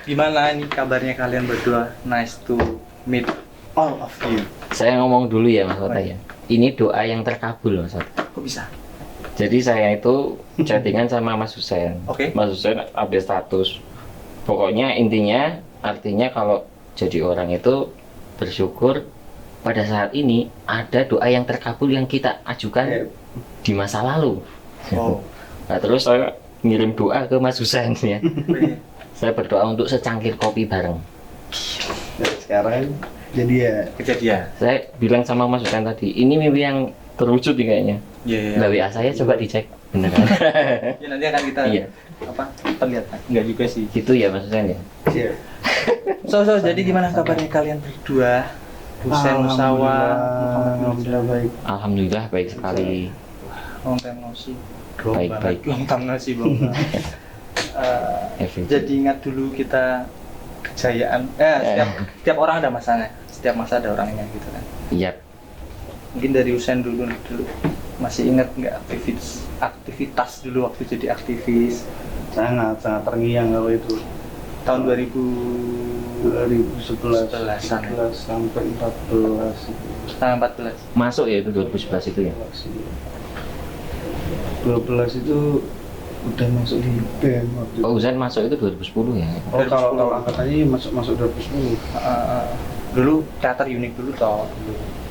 Gimana ini kabarnya kalian berdua? Nice to meet all of you. Saya ngomong dulu ya Mas Wata ya. Ini doa yang terkabul Mas Wata. Kok bisa? Jadi saya itu chattingan sama Mas Husen. Oke. Mas Husen update status. Pokoknya intinya artinya kalau jadi orang itu bersyukur pada saat ini ada doa yang terkabul yang kita ajukan di masa lalu. Oh. Nah, terus saya ngirim doa ke Mas Husen ya. Saya berdoa untuk secangkir kopi bareng. Dan sekarang jadi ya Kejadian. Saya bilang sama Mas Husen tadi, ini mimpi yang terwujud nih kayaknya. Iya. Nah, WA saya coba dicek beneran. Ya nanti akan kita Iya. perlihatkan. Enggak juga sih. Gitu ya Mas Husen ya. Iya. Jadi gimana kabarnya kalian berdua? Husen Musawa, Muhammad Nur. Alhamdulillah baik. Alhamdulillah baik sekali. Long time no see. Baik-baik. Long time no see, Bang. Jadi ingat dulu kita kejayaan. Setiap orang ada masanya. Setiap masa ada orangnya gitu kan. Iya. Mungkin dari Husen dulu masih ingat nggak aktivitas dulu waktu jadi aktivis Sangat terngiang kalau itu. tahun 2011 11-an. 13 sampai 14 itu. Tahun 14. Masuk ya itu 2011 itu ya. 12 itu udah masuk di BEM waktu itu. Oh, Husen masuk itu 2010 ya. Oh, kalau angkatannya masuk 2010. Dulu teater unik dulu toh.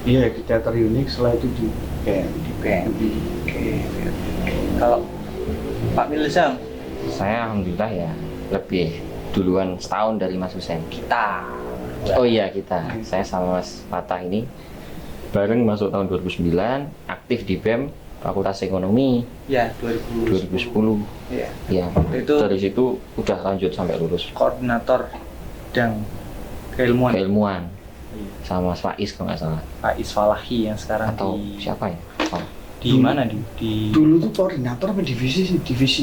Iya, di teater unik, setelah itu di BEM. Di BEM. Oke. Kalau Pak Milsam, Saya alhamdulillah ya lebih duluan setahun dari Mas Husen. kita. Oh iya kita. Saya sama Mas Fatah ini bareng masuk tahun 2009, aktif di BEM Fakultas Ekonomi Ya, 2010. 2010. Iya. Ya. Itu Dari situ udah lanjut sampai lulus. koordinator bidang keilmuan Keilmuan sama Mas Faiz kalau nggak salah. Pak Isfalahi yang sekarang Atau di siapa ya? Oh. di mana di Dulu tuh koordinator apa divisi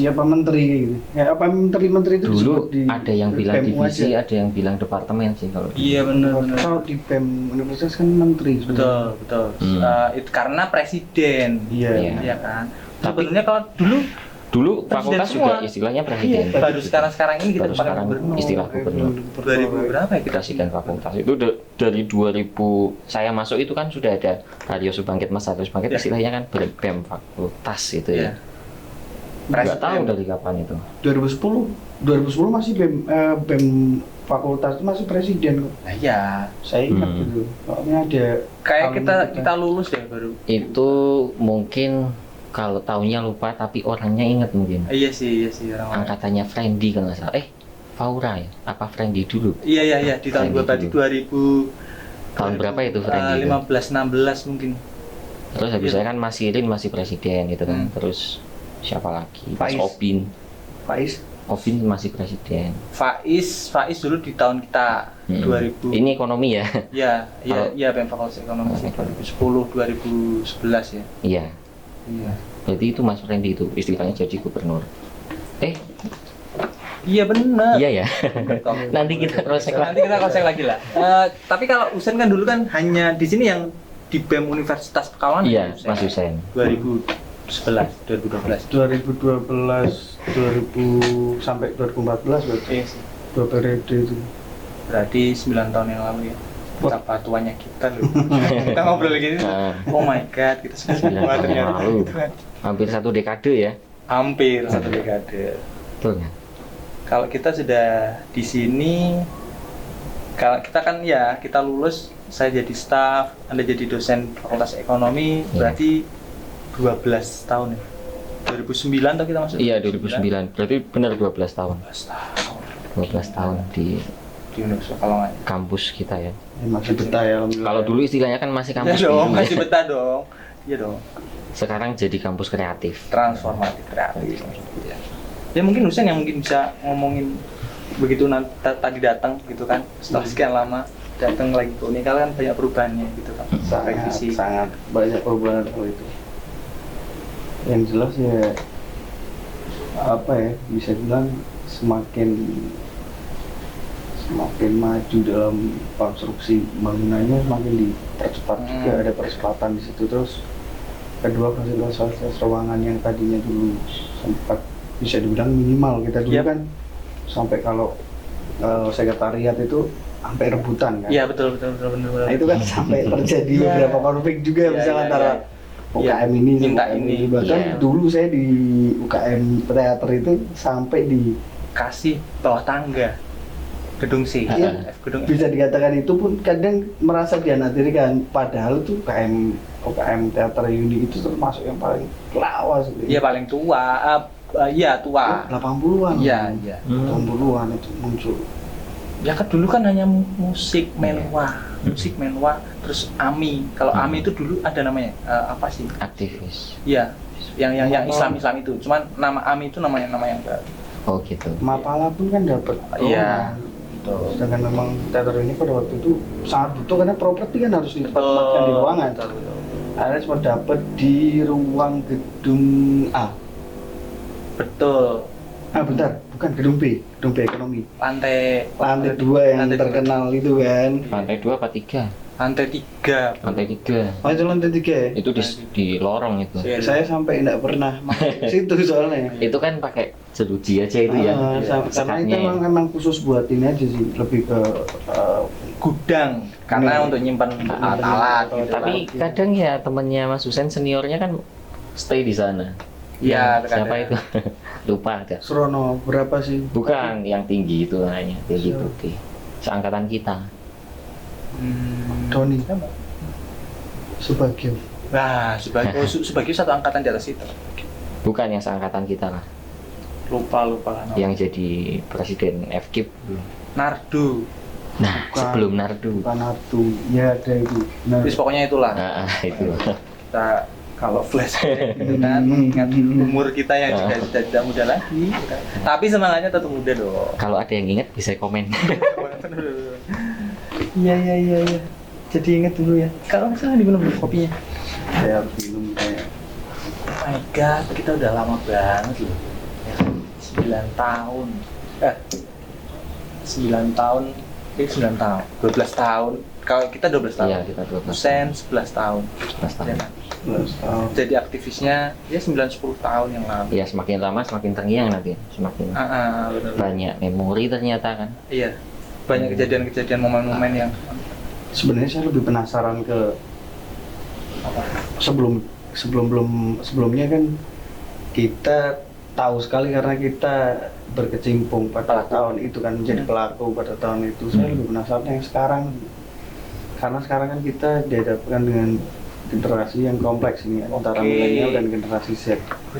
apa menteri gitu. Ya apa menteri-menteri itu Dulu disebut di ada yang bilang BEM divisi, aja. ada yang bilang departemen sih kalau dulu. Iya benar. Kalau di BEM universitas kan menteri sebenarnya. Betul. Itu karena presiden. Iya. Iya. Iya kan. Tapi- Sebenarnya kalau Dulu Presiden fakultas semua. juga istilahnya presiden. Iya, baru sekarang ini kita Baru pakai sekarang gubernur. istilah gubernur. 2000 berapa ya kita? Presiden fakultas itu dari 2000 saya masuk itu kan sudah ada Haryo Subangkit, Mas Haryo Subangkit, Ya. istilahnya kan BEM fakultas itu Iya. ya. Nggak tahu dari kapan itu. 2010 masih BEM fakultas itu masih presiden kok. Nah, iya. Saya ingat Hmm. dulu. Soalnya ada Kayak alumni kita lulus deh baru. Itu mungkin kalau tahunnya lupa tapi orangnya inget mungkin. Iya sih orang. Angkatannya Friendly kalau nggak salah. Faura ya? Apa Friendly dulu? Iya di tahun Friendly berarti dulu. 2000 Tahun berapa itu Friendly? itu? 15-16 mungkin. Terus habis Iya. saya kan masih Irin masih presiden gitu kan. Terus siapa lagi? Mas Faiz. Opin. Faiz. Opin masih presiden. Faiz dulu di tahun kita 2000. Ini ekonomi ya? Iya BEM Fakultas Ekonomi sih 2010 2011 ya. Iya. Iya. Berarti itu Mas Friendly itu istilahnya jadi gubernur. Iya benar. Iya ya. Nanti kita cross check Nanti kita cross check lagi lah. Tapi kalau Husen kan dulu kan hanya di sini yang di BEM Universitas Pekalongan. Iya, ya, Mas Husen. 2011, 2012. 2012 2000 sampai 2014 berarti. Iya sih. 2 periode itu. Berarti 9 tahun yang lalu ya. Betapa tuanya kita loh. Kita ngobrol lagi ini. Nah, Oh my god, kita sudah 9 tua tahun yang ternyata. lalu. Gitu kan. Hampir 1 dekade ya. Hampir 1 dekade. Betul ya? Kalau kita sudah di sini, kalau kita kan ya kita lulus, saya jadi staf, Anda jadi dosen Fakultas Ekonomi, Iya. berarti 12 tahun ya. 2009 atau kita masuk? Iya, 2009. Berarti benar 12 tahun. 12 tahun 12 tahun di di Universitas Pekalongan. kampus kita ya. Ya, masih betah ya alhamdulillah. Kalau dulu istilahnya kan masih Iya kampus dong, biru ya. masih betah dong. Iya dong. Sekarang jadi kampus kreatif. Transformatif kreatif. Ya mungkin Husen yang mungkin bisa ngomongin begitu tadi datang gitu kan, setelah sekian lama datang lagi ke Unikal kan banyak perubahannya gitu kan. Revisi. sangat banyak perubahan kalau itu. Yang jelas ya apa ya, bisa bilang semakin maju dalam konstruksi bangunannya, semakin dipercepat juga, ada percepatan di situ. Terus kedua, fasilitas ruangan yang tadinya dulu sempat bisa dibilang minimal, kita dulu Yap. kan sampai kalau sekretariat itu sampai rebutan kan. Iya betul benar. Nah, itu kan sampai terjadi Iya. beberapa konflik juga Iya, misalnya iya, antara iya. UKM ini Minta UKM ini. bahkan Iya. dulu saya di UKM teater itu sampai di Kasih bawah tangga gedung C, Iya. gedung F. bisa dikatakan itu pun kadang merasa dianaktirikan, padahal tuh UKM teater uni itu termasuk yang paling lawas gitu. Iya paling tua, iya tua. 80-an. Iya. 80-an itu muncul. Ya kan dulu kan hanya musik menwa, terus AMI. Kalau AMI itu dulu ada namanya apa sih? Aktivis. Iya, yang Islam itu. Cuman nama AMI itu nama yang enggak. Oh gitu. Mapala pun kan dapat. Iya. Sedangkan memang teater ini pada waktu itu sangat butuh karena properti kan harus ditempatkan di ruangan. Betul. Akhirnya sempat dapat di ruang gedung A. Betul. Bentar, bukan gedung B ekonomi. Lantai 2 yang lantai terkenal itu kan. Lantai 2 apa 3? Lantai 3. Lantai 3. Oh itu lantai 3 ya? Itu di lorong itu. Iya. Saya sampai tidak pernah masuk situ soalnya. Itu kan pakai jeruji aja itu ya. Karena itu Sekatnya. memang khusus buat ini aja sih, lebih ke Gudang karena untuk nyimpan alat-alat gitu. Tapi kadang ya temennya Mas Husen seniornya kan stay di sana. Iya, Yang siapa terkadang. itu? Lupa ada. Surono berapa sih? Bukan yang tinggi itu namanya, tinggi Siapa? putih. Seangkatan kita. Doni Subagio. Nah, sebagai satu angkatan di atas itu. Bukan yang seangkatan kita lah. Lupa lah. Yang jadi presiden FKIP. Nardo. Nah, Bukan. sebelum Nardu. Panatu, ya ada itu. Nah, Terus pokoknya itulah. Itu. Kita kalau flashback gitu kan mengingat umur kita yang juga sudah tidak muda lagi gitu kan. Tapi semangatnya tetap muda dong. Kalau ada yang ingat bisa komen. Iya. Jadi ingat dulu ya. Kalau nggak salah diminum dulu kopinya. saya film kayak Oh my god, kita udah lama banget loh. Ya, 9 tahun. 9 tahun. 9 tahun. 12 tahun. Kalau kita 12 tahun. Iya, kita 12 Husen 11 tahun. 11 tahun. Ya kan? 11 tahun. Jadi aktivisnya ya 9-10 tahun yang lalu. Ya semakin lama semakin terngiang nanti, semakin Benar. banyak memori ternyata kan. Iya. Banyak kejadian-kejadian momen-momen yang Sebenarnya saya lebih penasaran ke apa? sebelumnya kan kita tahu sekali karena kita berkecimpung pada tahun itu kan menjadi pelaku pada tahun itu. Saya lebih penasaran yang sekarang, karena sekarang kan kita dihadapkan dengan generasi yang kompleks ini antara Oke. milenial dan generasi Z.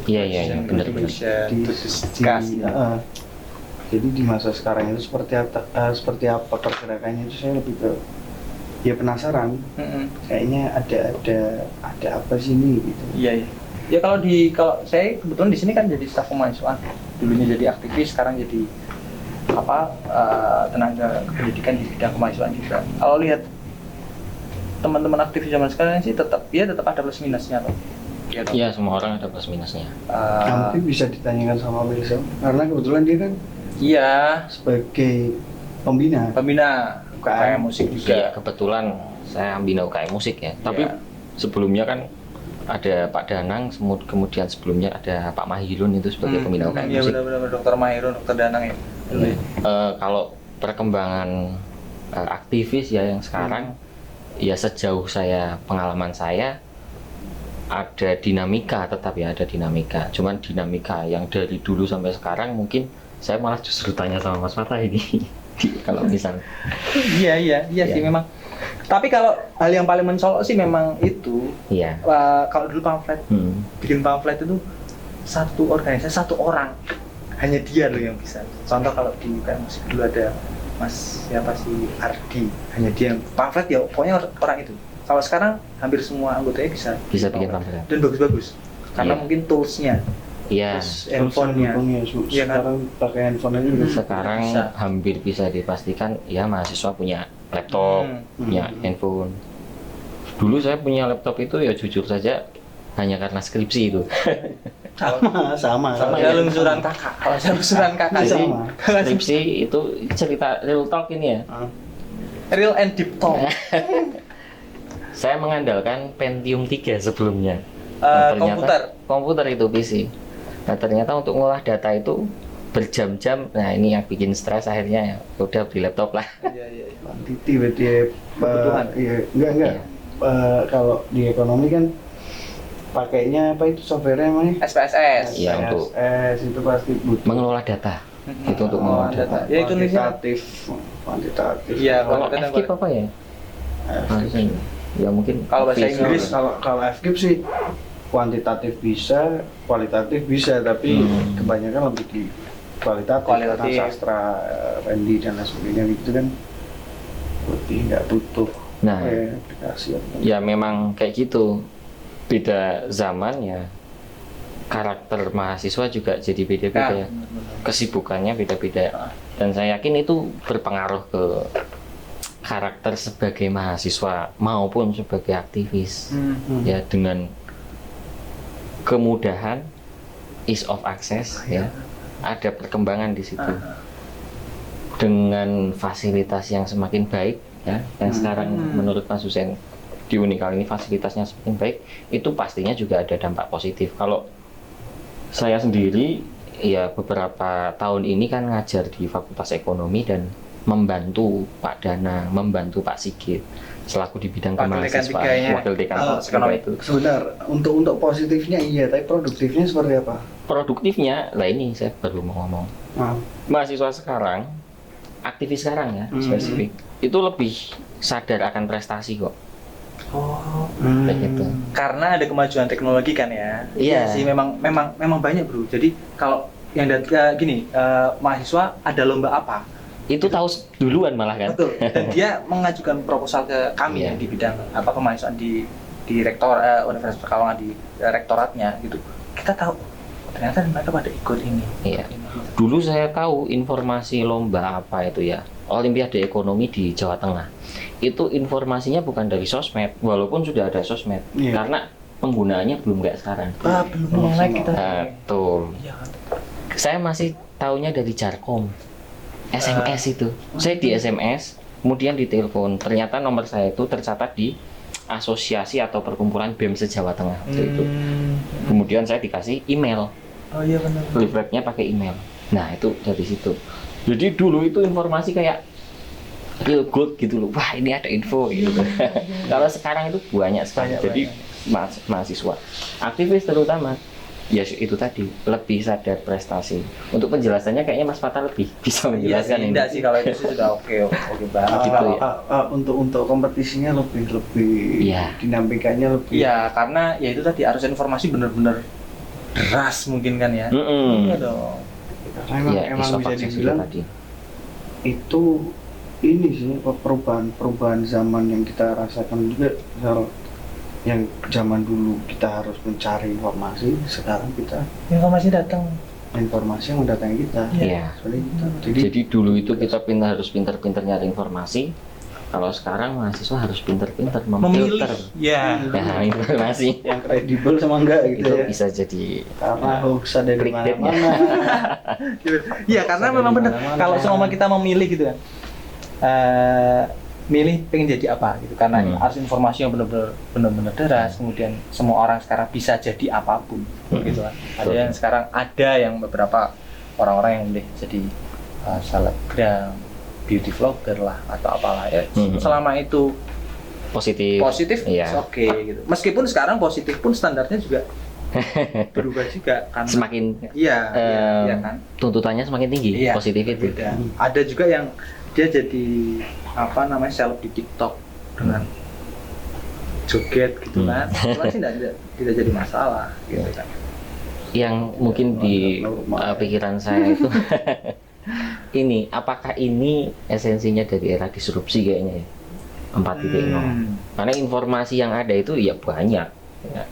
Iya, benar. Jadi di masa sekarang itu seperti apa pergerakannya itu saya lebih ke ya penasaran. Kayaknya ada apa sih ini gitu. Iya. Ya kalau saya kebetulan di sini kan jadi staf kemahasiswaan. Dulunya jadi aktivis, sekarang jadi tenaga pendidikan di bidang kemahasiswaan juga. Kalau lihat teman-teman aktivis zaman sekarang sih tetap ada plus minusnya loh. Iya toh? Iya, semua orang ada plus minusnya. Nah, mungkin bisa ditanyakan sama Wilson karena kebetulan dia kan Iya, sebagai pembina kayak musik Iya, juga. kebetulan saya bina UKM musik ya. Tapi Iya. sebelumnya kan ada Pak Danang, kemudian sebelumnya ada Pak Mahirun itu sebagai pembina UKM Iya musik. benar-benar Dokter Mahirun, Dokter Danang ya. Iya. Kalau perkembangan aktivis ya yang sekarang, ya sejauh pengalaman saya ada dinamika, tetap ya ada dinamika. Cuman dinamika yang dari dulu sampai sekarang mungkin saya malah justru tanya sama Mas Fatah ini. Kalau misal Iya sih memang. Tapi kalau hal yang paling mencolok sih memang itu iya. kalau dulu pamflet, Hmm. bikin pamflet itu satu organisasi, satu orang, hanya dia loh yang bisa. Contoh kalau di UKM musik dulu ada Mas siapa sih, Ardi, hanya dia yang pamflet ya pokoknya orang itu. Kalau sekarang hampir semua anggotanya bisa Bikin pamflet. dan bagus-bagus karena Iya. mungkin toolsnya, Iya. terus handphonenya. Iya kan? Sekarang pakai handphone aja udah. Sekarang Bisa. hampir bisa dipastikan ya mahasiswa punya laptop, punya handphone. Dulu saya punya laptop itu ya jujur saja hanya karena skripsi itu. sama Saya lungsuran kakak. Kalau saya lungsuran kakak Sama. sih. Skripsi itu cerita real talk ini ya. Real and deep talk. Saya mengandalkan Pentium 3 sebelumnya. Nah, Komputer. komputer itu PC. Nah ternyata untuk ngolah data itu berjam-jam. Nah ini yang bikin stres akhirnya ya udah beli laptop lah. Iya. Quantity berarti ya, Kebutuhan. iya, enggak. Iya. Kalau di ekonomi kan pakainya apa itu softwarenya namanya? SPSS. Iya, untuk SPSS itu pasti butuh. Mengelola data. Itu untuk mengelola data. Ya itu nih. Kuantitatif. Iya, Kalau Kuantitatif. FKIP apa ya? Ya mungkin Kalau bahasa visual. Inggris, Kalau FKIP sih kuantitatif bisa, kualitatif bisa, tapi kebanyakan lebih di kualitatif. Kualitatif. Karena sastra, Randy dan lain sebagainya gitu kan lebih nggak butuh Nah, aplikasi. ya memang kayak gitu. Beda zaman ya, karakter mahasiswa juga jadi beda-beda ya. Kesibukannya beda-beda. Dan saya yakin itu berpengaruh ke karakter sebagai mahasiswa maupun sebagai aktivis. Ya, dengan kemudahan, ease of access, ya, ada perkembangan di situ. Dengan fasilitas yang semakin baik, ya, yang sekarang menurut Mas Husen di Unikal ini fasilitasnya semakin baik, itu pastinya juga ada dampak positif. Kalau saya sendiri, ya beberapa tahun ini kan ngajar di Fakultas Ekonomi dan membantu Pak Dana, membantu Pak Sigit selaku di bidang Wakil dekan kemahasiswaan, tiganya. wakil dekan Fakultas ekonomi Ekonomi. itu. Sebentar, untuk positifnya iya, tapi produktifnya seperti apa? Produktifnya, lah ini saya baru mau ngomong. Mahasiswa sekarang, aktivis sekarang ya, spesifik, itu lebih sadar akan prestasi kok. Kayak gitu. Karena ada kemajuan teknologi kan ya. Iya. Sih, memang banyak bro. Jadi kalau yang gini, mahasiswa ada lomba apa? Itu tahu duluan malah kan. Betul. Dan dia mengajukan proposal ke kami Iya. ya di bidang apa kemahasiswaan di rektor Universitas Pekalongan di rektoratnya gitu. Kita tahu ternyata mereka pada ikut ini. Iya. Dulu saya tahu informasi lomba apa itu ya, Olimpiade Ekonomi di Jawa Tengah. Itu informasinya bukan dari sosmed, walaupun sudah ada sosmed, Iya. karena penggunaannya belum kayak sekarang. Belum naik kita. Betul. Iya. Saya masih taunya dari Jarkom, SMS itu. Saya di SMS, kemudian ditelepon. Ternyata nomor saya itu tercatat di asosiasi atau perkumpulan BEM se-Jawa Tengah waktu itu. Kemudian saya dikasih email, Oh iya benar. leafletnya pakai email. Nah itu dari situ. Jadi dulu itu informasi kayak feel good gitu loh. Wah ini ada info gitu. Kalau sekarang itu banyak sekali. Banyak, Jadi mahasiswa, aktivis terutama, ya itu tadi lebih sadar prestasi. Untuk penjelasannya kayaknya Mas Fata lebih bisa Iya sih, menjelaskan ini. enggak sih kalau itu sih sudah oke banget. Gitu ya. Untuk kompetisinya lebih Iya. dinamikanya lebih. Iya, karena ya itu tadi arus informasi benar-benar deras mungkin kan ya. Iya dong. Karena Ya, emang ease of bisa access itu dibilang tadi. itu ini sih perubahan zaman yang kita rasakan juga. Kalau yang zaman dulu kita harus mencari informasi, sekarang kita Informasi datang. informasi yang mendatangi kita. Iya. Seperti itu. Jadi dulu itu kita harus pintar-pintar nyari informasi. Kalau sekarang mahasiswa harus pintar-pintar memfilter. Ya. Nah, informasi yang kredibel sama enggak gitu itu ya. bisa jadi Karena hoax ada di Clickbait-nya. mana-mana. Iya, karena memang benar. Mana-mana. Kalau semua kita memilih gitu kan. Milih pengen jadi apa gitu karena arus informasi yang benar-benar deras, kemudian semua orang sekarang bisa jadi apapun gitu kan. Ada yang sekarang beberapa orang-orang yang milih jadi selebgram, beauty vlogger lah atau apalah ya. Selama itu positif, Iya. oke gitu. Meskipun sekarang positif pun standarnya juga berubah juga karena semakin iya kan. tuntutannya semakin tinggi, Iya, positif itu. beda. Ada juga yang dia jadi apa namanya seleb di TikTok dengan joget gitu kan. Itu kan sih tidak jadi masalah gitu kan. Yang mungkin di pikiran saya itu ini, apakah ini esensinya dari era disrupsi kayaknya ya? 4.0. Karena informasi yang ada itu ya banyak. Ya.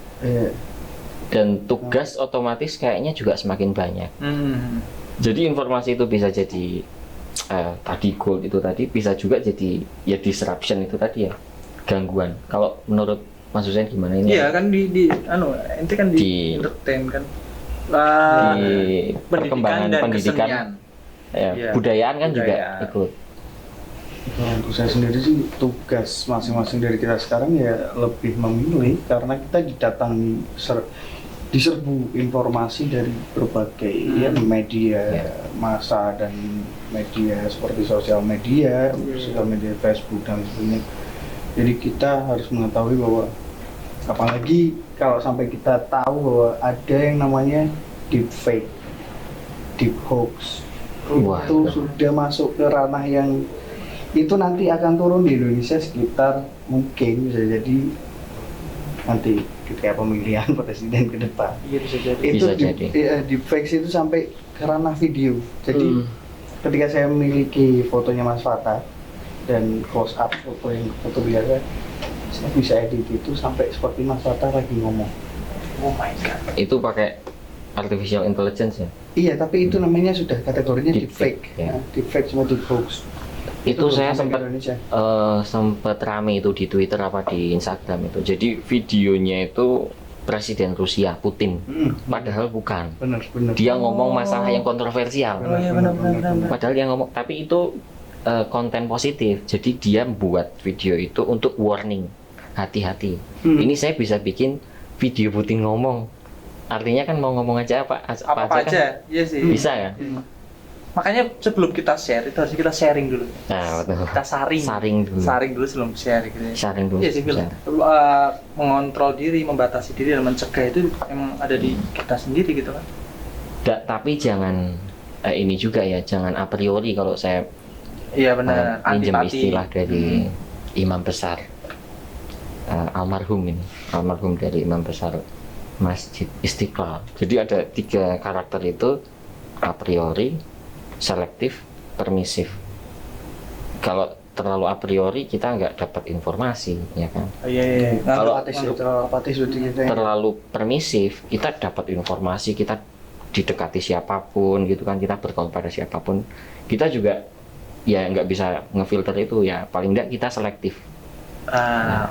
Dan tugas otomatis kayaknya juga semakin banyak. Jadi informasi itu bisa jadi tadi goal itu tadi bisa juga jadi ya disruption itu tadi ya, gangguan. Kalau menurut Mas Husen gimana ini? Iya kan ente kan di entertain kan. Di perkembangan pendidikan, kesenian. Ya, Iya, budayaan kan juga budaya. ikut. Kalau untuk saya sendiri sih tugas masing-masing dari kita sekarang ya lebih memilih karena kita diserbu informasi dari berbagai ya media massa dan media seperti sosial media Facebook dan sebagainya. Jadi kita harus mengetahui bahwa apalagi kalau sampai kita tahu bahwa ada yang namanya deepfake, deep hoax, Wah, itu sudah masuk ke ranah yang itu nanti akan turun di Indonesia sekitar mungkin bisa jadi nanti ketika pemilihan presiden ke depan. Iya bisa jadi. Itu Bisa jadi. deepfake itu sampai ke ranah video. Jadi ketika saya memiliki fotonya Mas Fatah dan close up foto biasa, saya bisa edit itu sampai seperti Mas Fatah lagi ngomong. Oh my god. Itu pakai artificial intelligence ya? Iya, tapi itu namanya sudah kategorinya Deepfake, deepfake. ya. Nah, deepfake sama deep hoax. Itu saya sampai ke sempat Indonesia. sempat rame itu di Twitter apa di Instagram itu. Jadi videonya itu Presiden Rusia Putin, padahal bukan. Benar. Dia ngomong masalah yang kontroversial. Oh iya benar. Padahal dia ngomong, tapi itu konten positif. Jadi dia buat video itu untuk warning, hati-hati. Ini saya bisa bikin video Putin ngomong. Artinya kan mau ngomong aja apa Apa aja, kan iya sih. bisa ya. Makanya sebelum kita share itu harus kita sharing dulu. Nah, betul. Kita saring dulu sebelum share gitu ya. Sharing dulu. Iya sih, Phil. Share. Mengontrol diri, membatasi diri dan mencegah itu emang ada di kita sendiri gitu kan. Tapi jangan ini juga ya, jangan a priori kalau saya Iya benar. pinjam Antipati. istilah dari imam besar almarhum dari imam besar Masjid Istiqlal. Jadi ada 3 karakter itu: a priori, selektif, permisif. Kalau terlalu a priori kita nggak dapat informasi, ya kan? Oh, iya. Kalau terlalu apatis gitu ya. terlalu permisif, kita dapat informasi, kita didekati siapapun gitu kan, kita bergaul pada siapapun, kita juga ya nggak bisa ngefilter itu ya. Paling nggak kita selektif.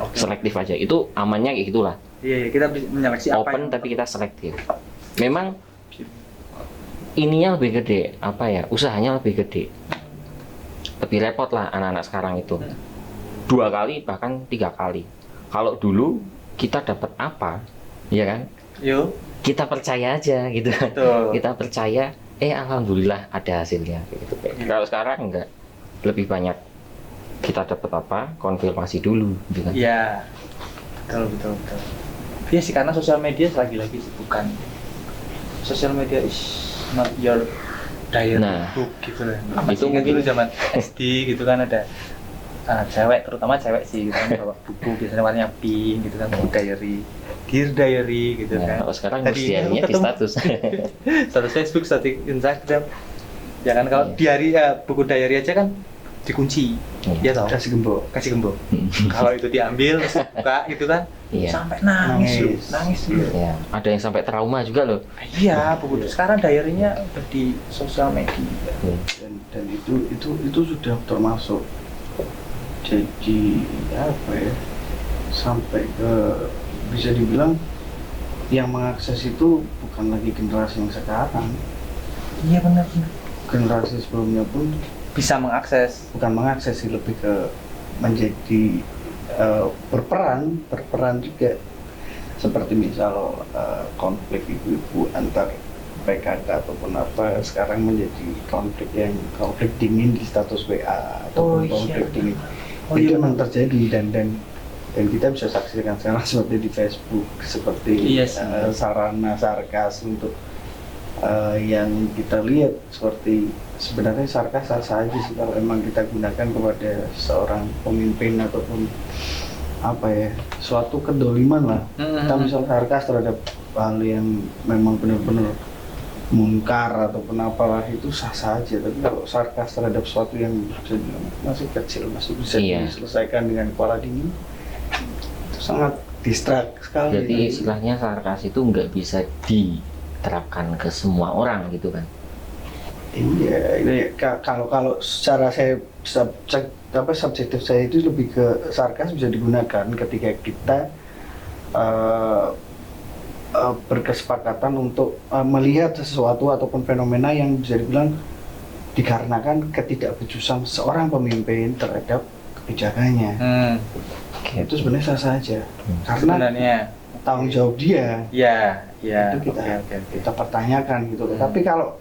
Oke. Selektif aja, itu amannya kayak gitulah. Iya, kita bisa menyeleksi apa Open yang tapi kita selektif. Memang ininya lebih gede, usahanya lebih gede, lebih repot lah anak-anak sekarang itu. 2 kali bahkan 3 kali. Kalau dulu kita dapat apa, ya kan, Yo. kita percaya aja gitu. Betul. Kita percaya, alhamdulillah ada hasilnya gitu. Kalau sekarang enggak, lebih banyak kita dapat apa, konfirmasi dulu gitu kan. Iya. Betul. Iya sih, karena sosial media lagi-lagi sih bukan sosial media is not your diary Nah, book gitu lah. itu Masih ingat mungkin dulu zaman SD gitu kan ada cewek, terutama cewek sih gitu kan, bawa buku biasanya warnanya pink gitu kan, buku diary, dear diary gitu nah, kan. kalau sekarang Tadi diarynya di ketemu. status. Status Facebook, status Instagram. Ya kan kalau diary buku diary aja kan dikunci. Iya. Ya toh. Kasih gembok. Kasih gembok. Kalau itu diambil terus buka gitu kan. Iya. Sampai nangis loh. Ya, ada yang sampai trauma juga loh. Iya, buku sekarang diary-nya udah di sosial media. Dan itu sudah termasuk jadi apa ya, sampai ke bisa dibilang yang mengakses itu bukan lagi generasi yang sekarang. Iya benar. Generasi sebelumnya pun Bisa mengakses. bukan mengakses sih, lebih ke menjadi berperan juga, seperti misal konflik ibu-ibu antar PKK ataupun apa, sekarang menjadi konflik dingin di status WA ataupun konflik dingin. Itu memang terjadi dan kita bisa saksikan sekarang seperti di Facebook, seperti sarana sarkas untuk yang kita lihat, seperti sebenarnya sarkas sah aja sih kalau emang kita gunakan kepada seorang pemimpin ataupun apa ya, suatu kedoliman lah. Kita misal sarkas terhadap hal yang memang benar-benar munkar ataupun apalah, itu sah saja. Tapi kalau sarkas terhadap sesuatu yang masih kecil, masih bisa diselesaikan dengan kepala dingin, itu sangat distrak sekali. Jadi istilahnya sarkas itu nggak bisa diterapkan ke semua orang gitu kan. Iya, ini kalau secara saya subjektif saya itu lebih ke sarkas bisa digunakan ketika kita berkesepakatan untuk melihat sesuatu ataupun fenomena yang bisa dibilang dikarenakan ketidakbejusan seorang pemimpin terhadap kebijakannya. Itu sebenarnya sah saja. Karena sebenarnya tanggung jawab dia. Iya, iya. Itu kita Oke. kita pertanyakan gitu. Tapi kalau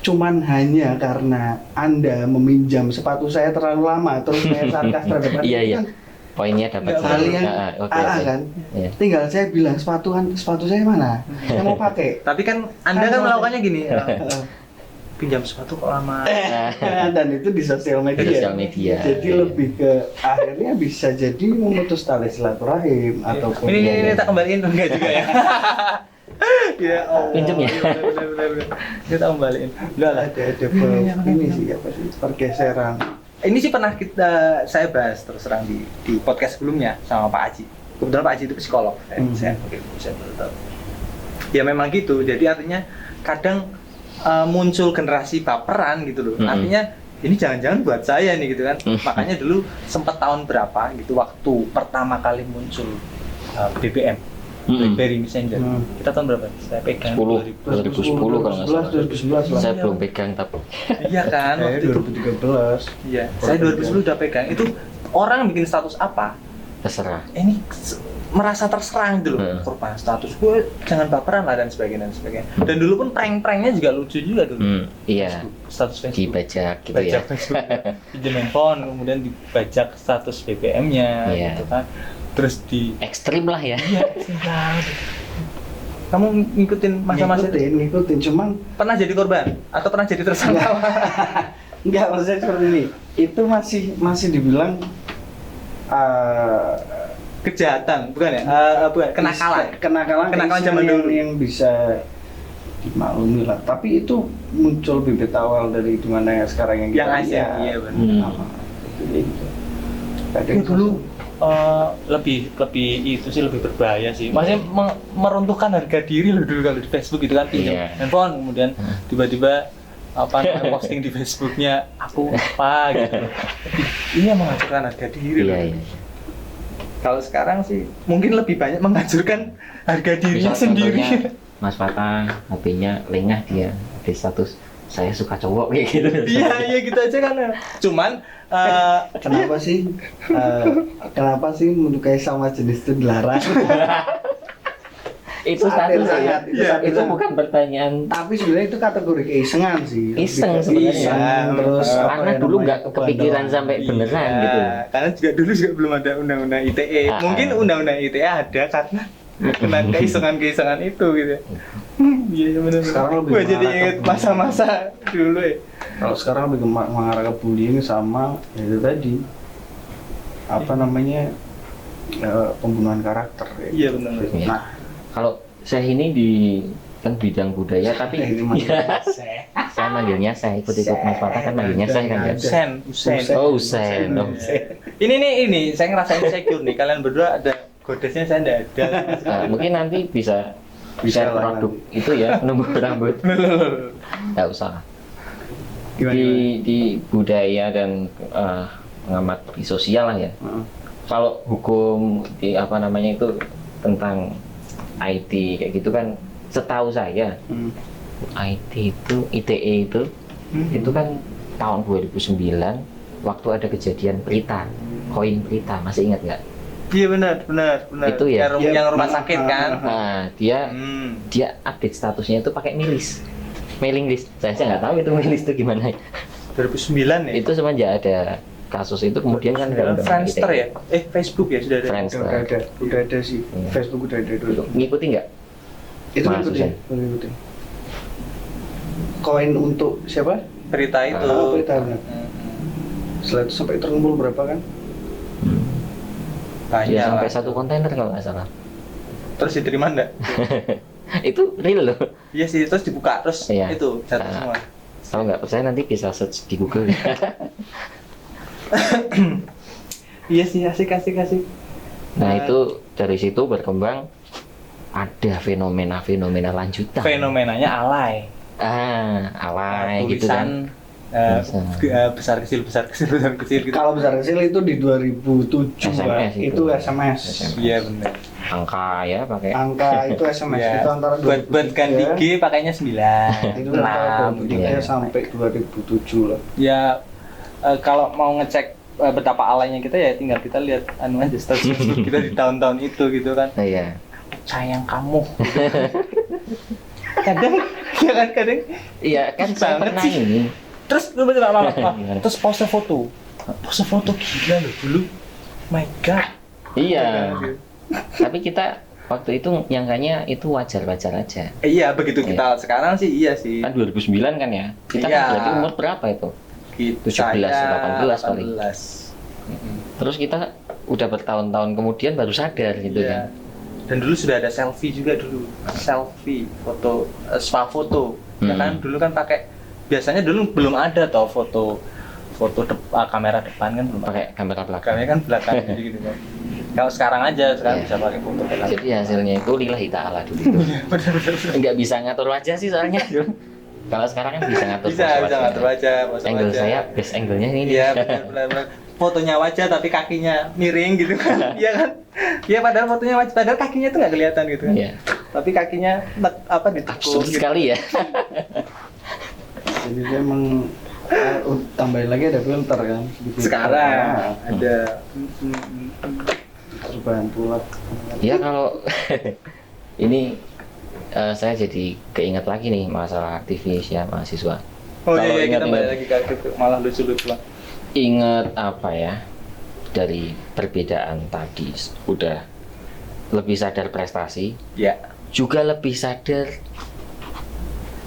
cuman hanya karena Anda meminjam sepatu saya terlalu lama terus saya sarkas terhadap Anda, Iya, iya. kan Poinnya dapat. Nggak kalian Oke. kan Iya. tinggal saya bilang sepatu saya mana, saya mau pakai. Tapi kan Anda kan Kan melakukannya gini, Heeh. pinjam sepatu kok lama. Dan itu di sosial media. Sosial media. Jadi Iya. lebih ke akhirnya bisa jadi memutus tali silaturahim ataupun Ini tak kembaliin enggak juga ya? Ya, oh. Pinjem ya? Bener. Kita kembaliin. Enggak lah. ada Iya, ini sih apa sih pergeseran. Ini sih pernah saya bahas terus terang di podcast sebelumnya sama Pak Aji. Kebetulan Pak Aji itu psikolog. Saya baru tahu. Ya memang gitu. Jadi artinya kadang muncul generasi baperan gitu loh. Artinya ini jangan-jangan buat saya nih gitu kan. Makanya dulu sempat tahun berapa gitu waktu pertama kali muncul BBM. BlackBerry Messenger. Kita tahun berapa? Saya pegang 2010 kalau nggak salah. 2011 lah. Saya belum pegang tapi. Iya kan? Saya Waktu itu. 2013. Iya. Saya 2010 udah pegang. Itu orang bikin status apa? Terserah. Ini merasa terserang gitu loh, korban status gue jangan baperan lah dan sebagainya. Dan dulu pun prank-pranknya juga lucu juga dulu. Iya. Status Facebook. Dibajak gitu Bajak ya. Facebook. Pinjam handphone, kemudian dibajak status BBM-nya Iya. gitu kan. Terus di Ekstrim lah ya. iya, kamu ngikutin masa-masa itu? Ngikutin, cuman Pernah jadi korban atau pernah jadi tersangka? enggak, maksudnya seperti ini. Itu masih dibilang Kejahatan, bukan ya? Bukan, kenakalan zaman dulu yang bisa dimaklumi lah. Tapi itu muncul bibit awal dari dimana ya sekarang yang kita Yang Asia, lihat. iya benar. Sama. Gitu. Kadang Itu dulu lebih itu sih lebih berbahaya sih. Maksudnya meruntuhkan harga diri loh dulu kalau di Facebook gitu kan, pinjam Iya. handphone kemudian tiba-tiba posting di Facebooknya aku apa gitu. Ini yang menghancurkan harga diri loh. Iya, iya. Kalau sekarang sih mungkin lebih banyak menghancurkan harga dirinya Misal sendiri. contohnya, Mas Fatah HP-nya lengah dia di status saya suka cowok kayak gitu. Iya gitu aja kan. Cuman kenapa sih menyukai sama jenis itu dilarang? Itu Sadar status ya. sangat, itu Itu sangat. bukan pertanyaan. Tapi sebenarnya itu kategori keisengan sih. Lebih Iseng ke sebenarnya. iseng, terus apa Karena ya dulu namanya, nggak kepikiran kebandolan. sampai beneran iya, gitu. karena juga dulu belum ada undang-undang ITE. Ah, Mungkin ah. undang-undang ITE ada karena kena keisengan-keisengan itu gitu. Iya benar. Sekarang lebih Gue jadi mengarah ke inget masa-masa dulu ya. Kalau sekarang lebih mengarah ke bullying sama ya itu tadi apa namanya pembunuhan karakter. Ya. Iya benar. Iya. Nah, Kalau saya ini di kan bidang budaya tapi ini manggilnya saya manggilnya saya ikut-ikut Mas Fatah kan manggilnya saya kan ya. Usen. Oh, Usen. Oh. Ini saya ngerasain insecure nih. Kalian berdua ada godesnya, saya enggak ada. Nah, mungkin nanti bisa Bisa share lah produk itu ya penumbuh rambut. Nggak usah. Di budaya dan pengamat di sosial lah ya. Kalau hukum di apa namanya itu tentang IT kayak gitu kan, setahu saya IT itu ITE itu kan tahun 2009 waktu ada kejadian Prita, koin Prita, masih ingat nggak? Iya benar. Itu ya? Yang rumah sakit kan. Nah dia update statusnya itu pakai mailing list. Saya nggak tahu itu mailing list itu gimana. 2009 ya. Itu semenjak ada kasus itu kemudian kan ada undang-undang Friendster ITE. ya? Facebook ya sudah ada. Friendster. udah ada sih. Iya. Facebook udah ada dulu. Ngikuti nggak? Itu Mas ngikutin. Ngikutin. Koin untuk siapa? Berita itu. Berita, benar. Setelah itu sampai terkumpul berapa kan? Banyak Ya sampai lah. 1 kontainer kalau nggak salah. Terus diterima enggak? Itu real loh. Iya sih, terus dibuka terus Iya. itu jatuh Nah. semua. Kalau nggak percaya nanti bisa search di Google. Iya sih, asik. Nah itu dari situ berkembang ada fenomena lanjutan. Fenomenanya alay. Alay gitu kan. Besar kecil gitu. Kalau besar kecil itu di 2007 SMS Pak. itu. Itu SMS. Iya benar. Angka ya pakai. Angka itu SMS Iya. itu antara buat ganti 2003, G pakainya 9, itu antara 6 2003 Iya. sampai 2007 lah. Ya kalau mau ngecek betapa alaynya kita ya tinggal kita lihat anu aja status Facebook kita di tahun-tahun itu gitu kan. Iya. sayang kamu. Kadang, ya kan kadang. Iya kan saya Banget pernah sih. ini. Terus lu bener apa? Gimana? Terus pose foto gila loh dulu. My God. Iya. Tapi kita waktu itu nyangkanya itu wajar-wajar aja. Iya begitu kita sekarang sih iya sih. Kan 2009 kan ya. Kita Iya. kan berarti umur berapa itu? Kita 17, 18 paling. 18. Terus kita udah bertahun-tahun kemudian baru sadar gitu Iya. kan. Dan dulu sudah ada selfie juga dulu. Selfie, foto, swafoto. Ya kan dulu kan pakai biasanya dulu belum ada toh foto kamera depan kan belum Pakai kamera belakang. Kamera kan belakang gitu kan. Kalau sekarang aja sekarang Iya. bisa pakai foto belakang. Jadi hasilnya itu lillahi ta'ala dulu itu. Enggak bisa ngatur wajah sih soalnya dulu. Kalau sekarang kan bisa ngatur Bisa pose wajah. ngatur wajah, pose Angle wajah. saya best angle-nya ini. Iya benar. Fotonya wajah tapi kakinya miring gitu kan. Iya kan? Iya padahal fotonya wajah padahal kakinya tuh nggak kelihatan gitu kan. Iya. Tapi kakinya ditekuk Absurd gitu. sekali ya. Jadi dia emang tambahin lagi ada filter kan. Sedikit. Sekarang ada perubahan pula. Ya kalau ini saya jadi keinget lagi nih masalah aktivis ya mahasiswa. Oh Kalau iya, kita ingat-ingat. balik lagi ke aktif malah lucu-lucu lah. Ingat apa ya, dari perbedaan tadi udah lebih sadar prestasi, Ya. juga lebih sadar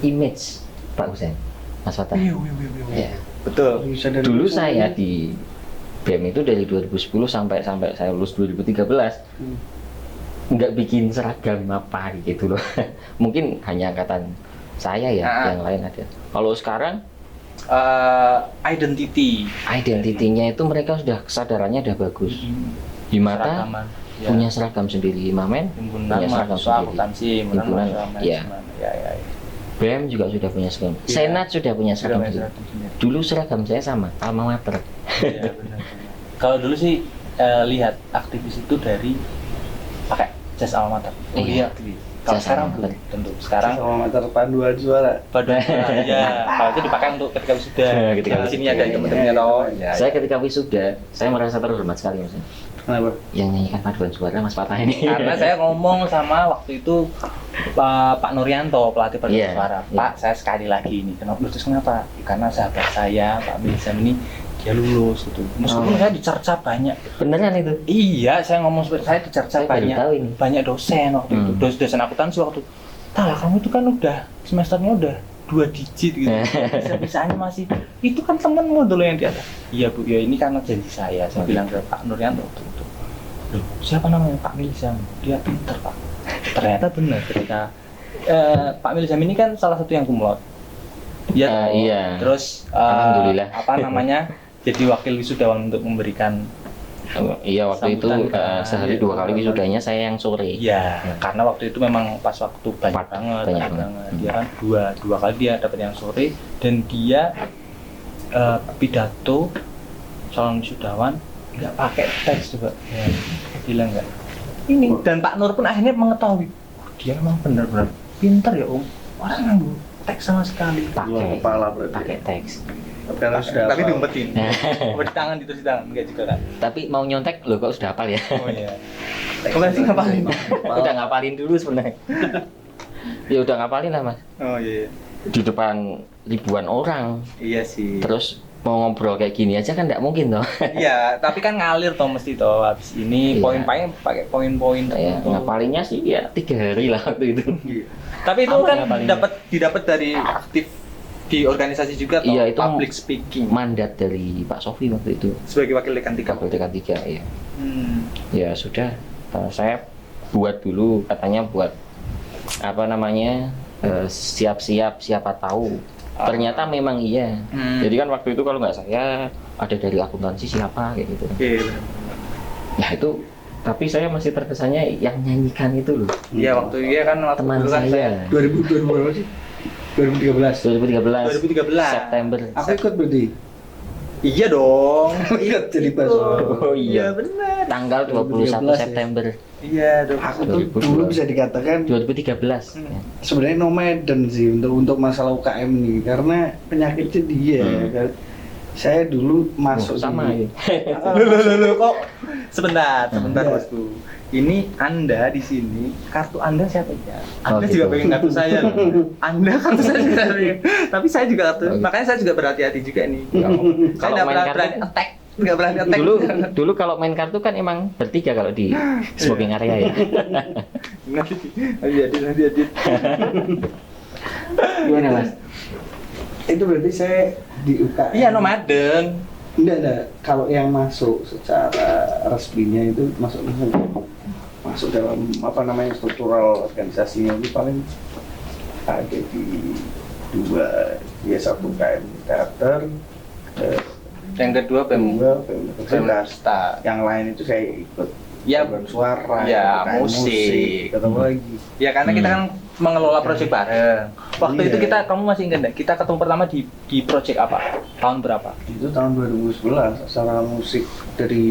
image Pak Husain, Mas Fatah. Ya. Betul. Bisa dari Dulu mana? saya di BEM itu dari 2010 sampai saya lulus 2013 nggak bikin seragam apa gitu loh. Mungkin hanya angkatan saya ya, yang lain ada. Kalau sekarang identitinya itu mereka sudah kesadarannya udah bagus. Di mata Seragaman. Ya. punya seragam sendiri, Mamen himpunan punya seragam mahasiswa sendiri. akuntansi, Himpunan, ya. Ya. BEM juga sudah punya seragam. Iya. Senat sudah punya Sudah seragam punya sendiri. seragam sendiri. Dulu seragam saya sama, alma mater. Iya benar. Kalau dulu sih lihat aktivis itu dari pakai jas alma mater. Oh Iya. iya aktivis. Kalau Jas sekarang alma belum mater. tentu. Sekarang sama mater paduan suara. pada ya kalau itu dipakai untuk ketika wisuda. Ketika Di sini wisuda, ada iya. teman-temannya toh. Ya, Saya ketika wisuda, saya merasa terhormat sekali Mas. Kenapa? Yang nyanyikan paduan suara Mas Fatah ini. Karena saya ngomong sama waktu itu Pak Nuryanto, pelatih paduan Iya, suara. iya. Pak, saya sekali lagi ini. Kenapa? Karena sahabat saya, Pak Milsam ini dia lulus gitu. Meskipun Oh. saya dicerca banyak. Beneran itu? Iya, saya ngomong seperti saya dicerca Saya baru banyak. tahu ini. Banyak dosen waktu itu. Dosen akuntansi waktu. Lah, kamu itu kan udah semesternya udah 2 digit gitu. Bisa-bisanya masih. Itu kan temenmu dulu yang di atas. Iya, Bu. Ya ini karena janji saya. Saya bilang ke Pak Nuryanto waktu itu. Loh, siapa namanya? Pak Milsam. Dia pinter, Pak. Ternyata benar ketika Pak Milsam ini kan salah satu yang cum laude. Iya. toh. Iya. Terus Alhamdulillah. apa namanya? Jadi wakil wisudawan untuk memberikan Iya waktu itu sambutan kan. sehari 2 kali wisudanya saya yang sore. iya, karena waktu itu memang pas waktu banyak banget, banyak banyak banget. banget. Dia kan dua kali dia dapat yang sore dan dia pidato calon wisudawan nggak pakai teks coba. Ya, bilang nggak. Ini dan Pak Nur pun akhirnya mengetahui dia memang benar-benar pintar ya Om. Orang nggak teks sama sekali. Dua kepala berarti. Pakai teks. Karena sudah Tapi hafal. diumpetin. Di tangan di tangan enggak juga kan. Tapi mau nyontek lo kok sudah hafal ya? Oh iya. Kemarin sih ngapalin. Udah ngapalin dulu sebenarnya. Ya udah ngapalin lah Mas. Oh iya. Di depan ribuan orang. Iya sih. Terus mau ngobrol kayak gini aja kan nggak mungkin toh. Iya, tapi kan ngalir toh mesti toh habis ini Iya. poin-poin pakai poin-poin Ya, tertentu. ngapalinnya sih ya 3 hari lah waktu itu. Iya. Tapi itu Apa kan ngapalinnya? didapat dari aktif di organisasi juga toh, Iya, itu public speaking Mandat dari Pak Sofi waktu itu. sebagai wakil dekan 3. Kapal Dekan 3 ya. Hmm. Ya sudah, saya buat dulu katanya buat apa namanya siap-siap siapa tahu. Ternyata memang iya. Jadi kan waktu itu kalau nggak saya ada dari akuntansi siapa kayak gitu. Iya, benar. Ya itu tapi saya masih terkesannya yang nyanyikan itu loh. Iya, waktu iya kan waktu Teman dulu kan saya 2000 berapa sih? 2013. 2013 2013. September. Aku ikut berarti. Iya dong. Ikut jadi Itu. pas. Oh iya. benar. Tanggal 2013 21 ya? September Iya, dong. Aku tuh dulu bisa dikatakan 2013. Hmm. Ya. sebenarnya nomaden sih untuk masalah UKM nih karena penyakitnya dia. Kan. Saya dulu masuk Oh, sama di, ya. Loh, kok sebentar Iya. Bosku. ini Anda di sini, kartu Anda siapa ya? Anda Oh, juga gitu. pengen kartu saya loh. Anda kartu saya juga pengen. Tapi saya juga kartu, Oh, gitu. makanya saya juga berhati-hati juga nih. Saya Kalau nggak main berani, kartu- berani attack, nggak berani attack. Dulu kalau main kartu kan emang bertiga kalau di smoking area ya. nanti jadi. Gimana Mas? Itu berarti saya di UKM. Iya nomaden. Enggak. Kalau yang masuk secara resminya itu masuk dalam apa namanya struktural organisasinya itu paling ada di dua, ya satu UKM teater, Yang kedua kedua Universitas. universitas. Yang lain itu saya ikut Ya, program suara, ya, UKM musik. atau apa lagi. Ya karena kita kan mengelola proyek bareng. Waktu itu Iya. kamu masih ingat nggak? Kita ketemu pertama di proyek apa? Tahun berapa? Itu tahun 2011 acara musik dari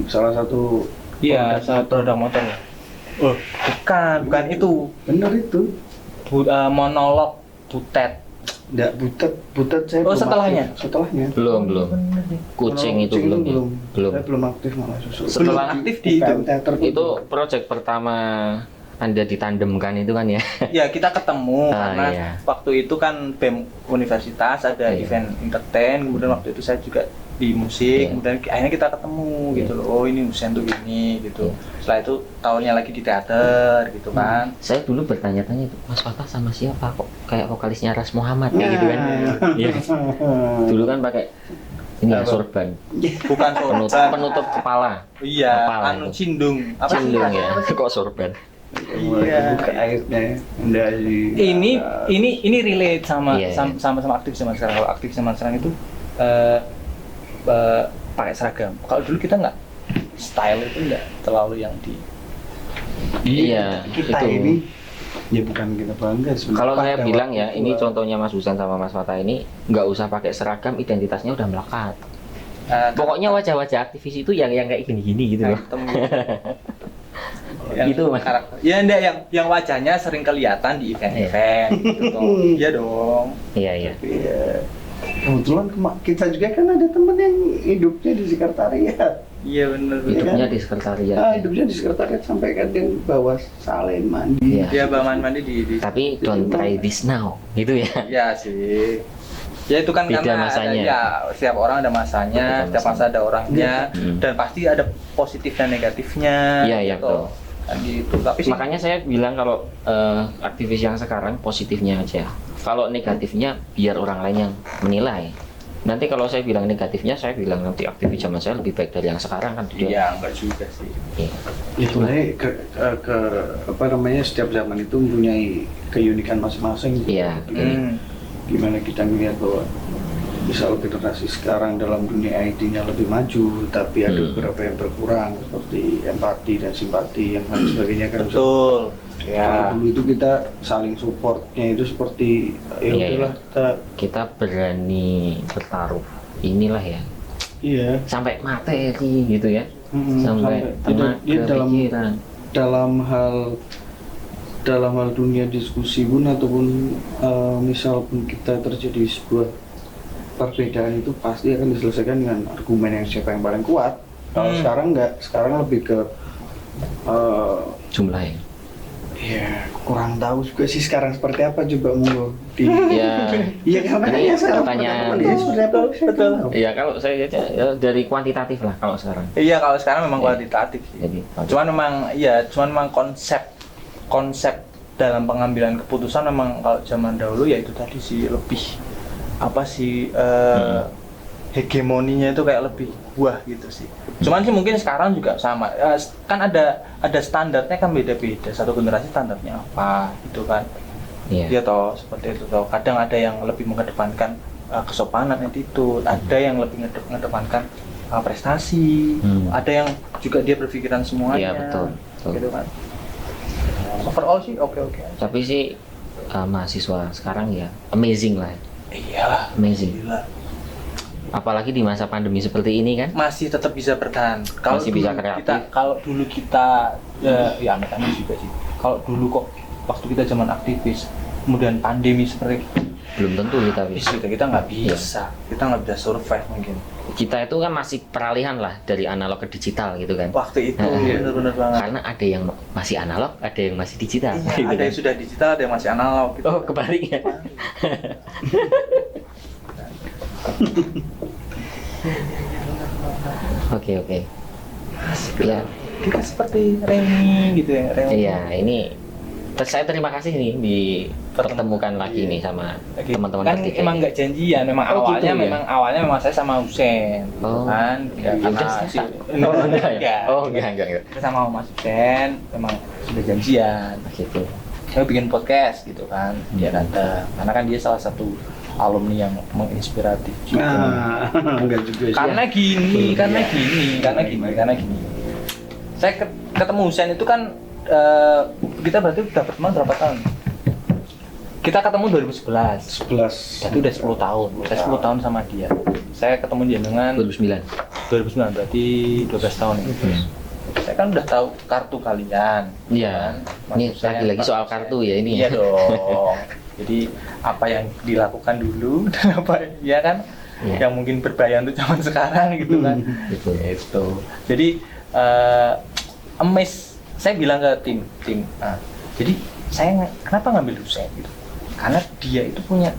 salah satu Iya, saat produk motor. Oh, bukan itu. bener itu. Monolog Butet. Enggak, butet saya Oh, belum setelahnya? aktif. Setelahnya. Belum. Kucing itu belum ya? Belum. Saya belum aktif malah susul. Belum aktif di UKM itu. teater Itu project pertama Anda ditandemkan itu kan ya? Ya kita ketemu Ah, karena iya. waktu itu kan BEM universitas ada Iya. event entertain, kemudian waktu itu saya juga di musik, Iya. kemudian akhirnya kita ketemu Iya. gitu loh. Oh ini Husen tuh gini gitu. Iya. Setelah itu tahunnya lagi di teater gitu kan. Saya dulu bertanya-tanya itu Mas Fatah sama siapa kok kayak vokalisnya Ras Muhammad kayak gitu kan? Iya. Dulu kan pakai ini ya, Apa? sorban, Bukan penutup, sorban. penutup kepala, Iya, Kepala anu itu. cindung. Apa sih? cindung ya, kok sorban? Iya. Buka airnya. Enggak sih. Ini relate sama Iya, iya. sama aktif zaman sekarang. Kalau aktif zaman sekarang itu pakai seragam. Kalau dulu kita nggak, style itu nggak terlalu yang di. Iya, Kita itu. ini ya bukan kita bangga sebenarnya. Kalau saya Pada bilang waktu ya, itu, ini contohnya Mas Husan sama Mas Fatah ini nggak usah pakai seragam, identitasnya udah melekat. Pokoknya wajah-wajah aktivis itu yang kayak gini-gini gitu loh. Itu, Mas. karakter. Ya enggak yang wajahnya sering kelihatan di event-event gitu toh. Iya dong. Iya, iya. Iya. Kebetulan kita juga kan ada temen yang hidupnya di sekretariat. Iya benar. Hidupnya kan? di sekretariat. Hidupnya di sekretariat sampai kadang bawa salin mandi. Iya. Dia bahan mandi di. Tapi don't try this now, gitu ya. Iya sih. Ya itu kan Beda karena masanya. ada, ya setiap orang ada masanya, Beda setiap masa masanya. ada orangnya, Hmm. dan pasti ada positif dan negatifnya. Iya, iya, gitu. betul. Kan gitu. Tapi sih Makanya saya bilang kalau aktivis yang sekarang positifnya aja. Kalau negatifnya biar orang lain yang menilai. Nanti kalau saya bilang negatifnya, saya bilang nanti aktivis zaman saya lebih baik dari yang sekarang kan. iya enggak juga sih. Iya. Itu ke apa namanya, setiap zaman itu mempunyai keunikan masing-masing. Iya, betul. Gimana kita melihat bahwa misal generasi sekarang dalam dunia IT-nya lebih maju, tapi ada beberapa yang berkurang seperti empati dan simpati yang lain sebagainya kan. Betul. Kalau Ya. dulu itu kita saling supportnya itu seperti ya Iya, udahlah Kita berani bertaruh. Inilah ya. iya. Sampai materi gitu ya. Mm-mm, Sampai tenaga dia pikiran. dalam hal dunia diskusi pun ataupun misal pun kita terjadi sebuah perbedaan itu pasti akan diselesaikan dengan argumen yang siapa yang paling kuat. Kalau sekarang enggak, sekarang lebih ke Jumlahnya. ya kurang tahu juga sih sekarang seperti apa, coba monggo di Ya. iya kan Ini makanya sekarang pertanyaan. seperti apa betul. Iya, kalau saya aja ya, dari kuantitatif lah kalau sekarang. Iya kalau sekarang memang Iya. kuantitatif sih. Jadi Cuman memang konsep dalam pengambilan keputusan memang kalau zaman dahulu ya itu tadi sih lebih apa sih hegemoninya itu kayak lebih wah gitu sih. Cuman sih mungkin sekarang juga sama. Kan ada standarnya kan beda-beda. Satu generasi standarnya apa gitu kan. iya. Iya toh seperti itu toh. Kadang ada yang lebih mengedepankan kesopanan attitude, ada yang lebih mengedepankan prestasi, ada yang juga dia berpikiran semuanya. Iya, betul. Gitu kan. Overall sih oke-oke aja. Tapi sih mahasiswa sekarang ya amazing lah. Iyalah, Amazing. gila. Apalagi di masa pandemi seperti ini kan. Masih tetap bisa bertahan. Masih bisa kreatif. Kalau dulu kita ya amit-amit juga sih. Kalau dulu kok waktu kita zaman aktivis, kemudian pandemi seperti belum tentu kita bisa. Kita nggak bisa, kita nggak bisa survive mungkin. Kita itu kan masih peralihan lah dari analog ke digital gitu kan. Waktu itu benar-benar banget. Karena ada yang masih analog, ada yang masih digital. Iya, gitu ada kan. yang sudah digital, ada yang masih analog. Gitu. Oh, kebalik ya. Oke. Ya, Kita seperti Remy gitu ya. Remy. iya ini. Saya terima kasih nih dipertemukan lagi nih sama teman-teman kan bertiga emang ini. nggak janjian, memang Oh, awalnya gitu ya? awalnya memang saya sama Husen, gitu Oh. kan? Ya, Ya udah, karena saya enggak ya? Oh, enggak. Kita sama Mas Husen memang sudah janjian. Gitu. Saya bikin podcast gitu kan, dia datang. Karena kan dia salah satu alumni yang menginspiratif juga. Enggak juga sih. Karena gini. Saya ketemu Husen itu kan kita berarti udah berteman berapa tahun? Kita ketemu 2011. 11. Berarti udah 10 tahun. Saya 10 tahun sama dia. Saya ketemu dia dengan 2009. 2009 berarti 12 tahun ya. Saya kan udah tahu kartu kalian. Iya. Kan? Ini Maksud saya, lagi-lagi Pak soal Husen. kartu ya ini. Iya dong. Jadi apa yang dilakukan dulu dan apa ya kan Iya. yang mungkin berbahaya untuk zaman sekarang gitu kan. Gitu. Itu. Jadi amazed, saya bilang ke tim. Jadi saya kenapa ngambil Husen gitu? Karena dia itu punya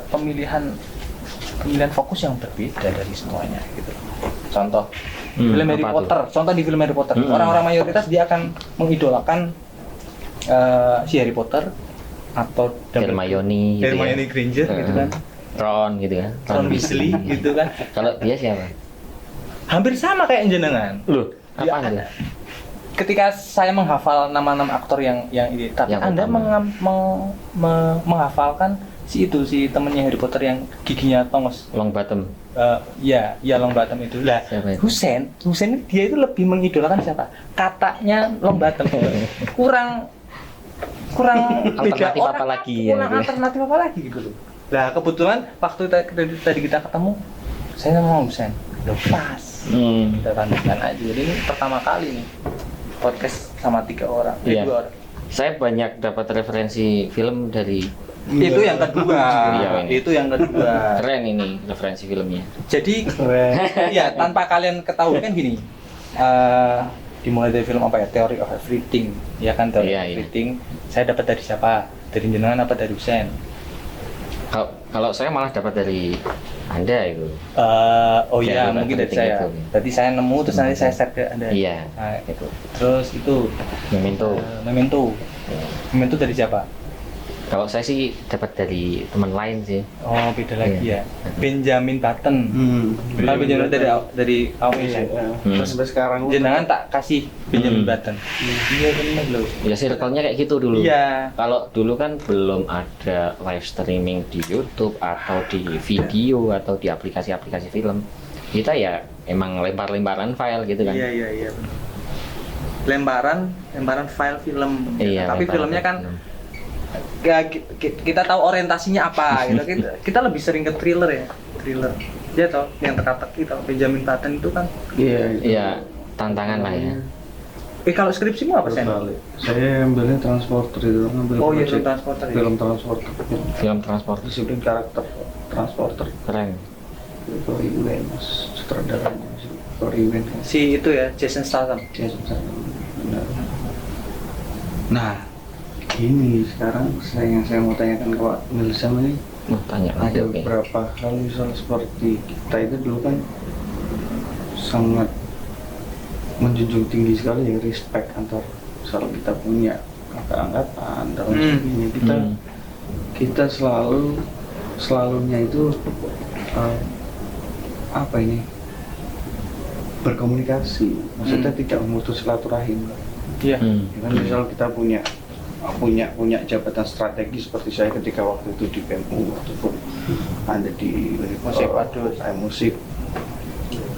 pemilihan fokus yang berbeda dari semuanya gitu. Contoh film Harry apa Potter. Contoh di film Harry Potter, orang-orang mayoritas dia akan mengidolakan si Harry Potter atau Hermione gitu ya. Hermione Granger gitu kan. Ron gitu kan. Ron Weasley gitu kan. Kalau dia siapa? Hampir sama kayak jenengan. Loh, Dia apaan tuh? ada. Ketika saya menghafal nama-nama aktor yang ini, tapi Yang Anda utama. menghafalkan si temennya Harry Potter yang giginya tongos. Long bottom. Ya Longbottom itu. Lah, Siapa itu? Husen dia itu lebih mengidolakan siapa? Katanya Longbottom. kurang beda Alternatif orang, apa lagi ya, kurang gitu ya? alternatif apa lagi gitu loh. Lah kebetulan waktu tadi kita ketemu, saya sama Husen. Loh pas. Kita tandingkan aja. Jadi ini pertama kali nih podcast sama 3 orang, Iya. 2 orang. Saya banyak dapat referensi film dari Itu yang kedua. Iya, ini. Itu yang kedua. keren ini referensi filmnya. Jadi ya tanpa kalian ketahui kan gini. Dimulai dari film apa ya? Theory of Everything. Ya kan Theory Iya, of iya. Everything. Saya dapat dari siapa? Dari jenengan apa dari Husen? Kalau saya malah dapat dari Anda itu. Oh Theory iya, of mungkin dari Everything saya. itu. Berarti saya nemu terus nanti saya share ke Anda. Iya. Nah, Itu. terus itu Memento. Memento dari siapa? Kalau saya sih dapat dari teman lain sih. Oh, beda lagi Iya. ya. Benjamin Button. Kalau Benjamin dari kamu ya. Terus sampai sekarang Jenengan tak kasih Benjamin Button. Iya benar loh. Ya circle-nya kayak gitu dulu. Iya. Kalau dulu kan belum ada live streaming di YouTube atau di video atau di aplikasi-aplikasi film. Kita ya emang lempar-lemparan file gitu kan. Iya. Lembaran file film. Iya, Tapi lemparan filmnya kan film. ya, kita tahu orientasinya apa gitu. Kita lebih sering ke thriller ya. Thriller. Dia tahu yang teka-teki tahu Benjamin Button itu kan. Iya, tantangan lah ya. Kalau skripsimu apa sih? Saya ambilnya transporter itu, ngambil Oh iya, project transporter ya. film transporter. Film transporter Disiplin karakter transporter. keren. Cory Wens, sutradaranya Cory Wens. Si itu ya, Jason Statham. Benar. Nah, ini sekarang saya mau tanyakan ke Pak Milsam ini, Tanya ada aja oke. beberapa hal misal seperti kita itu dulu kan sangat menjunjung tinggi sekali ya respect antar misal kita punya kakak angkatan dan lain sebagainya. Kita selalunya itu apa ini berkomunikasi, maksudnya tidak memutus silaturahim. Iya. Ya kan misal kita punya jabatan strategi seperti saya ketika waktu itu di PMU ataupun ada di Musik Padus. musik,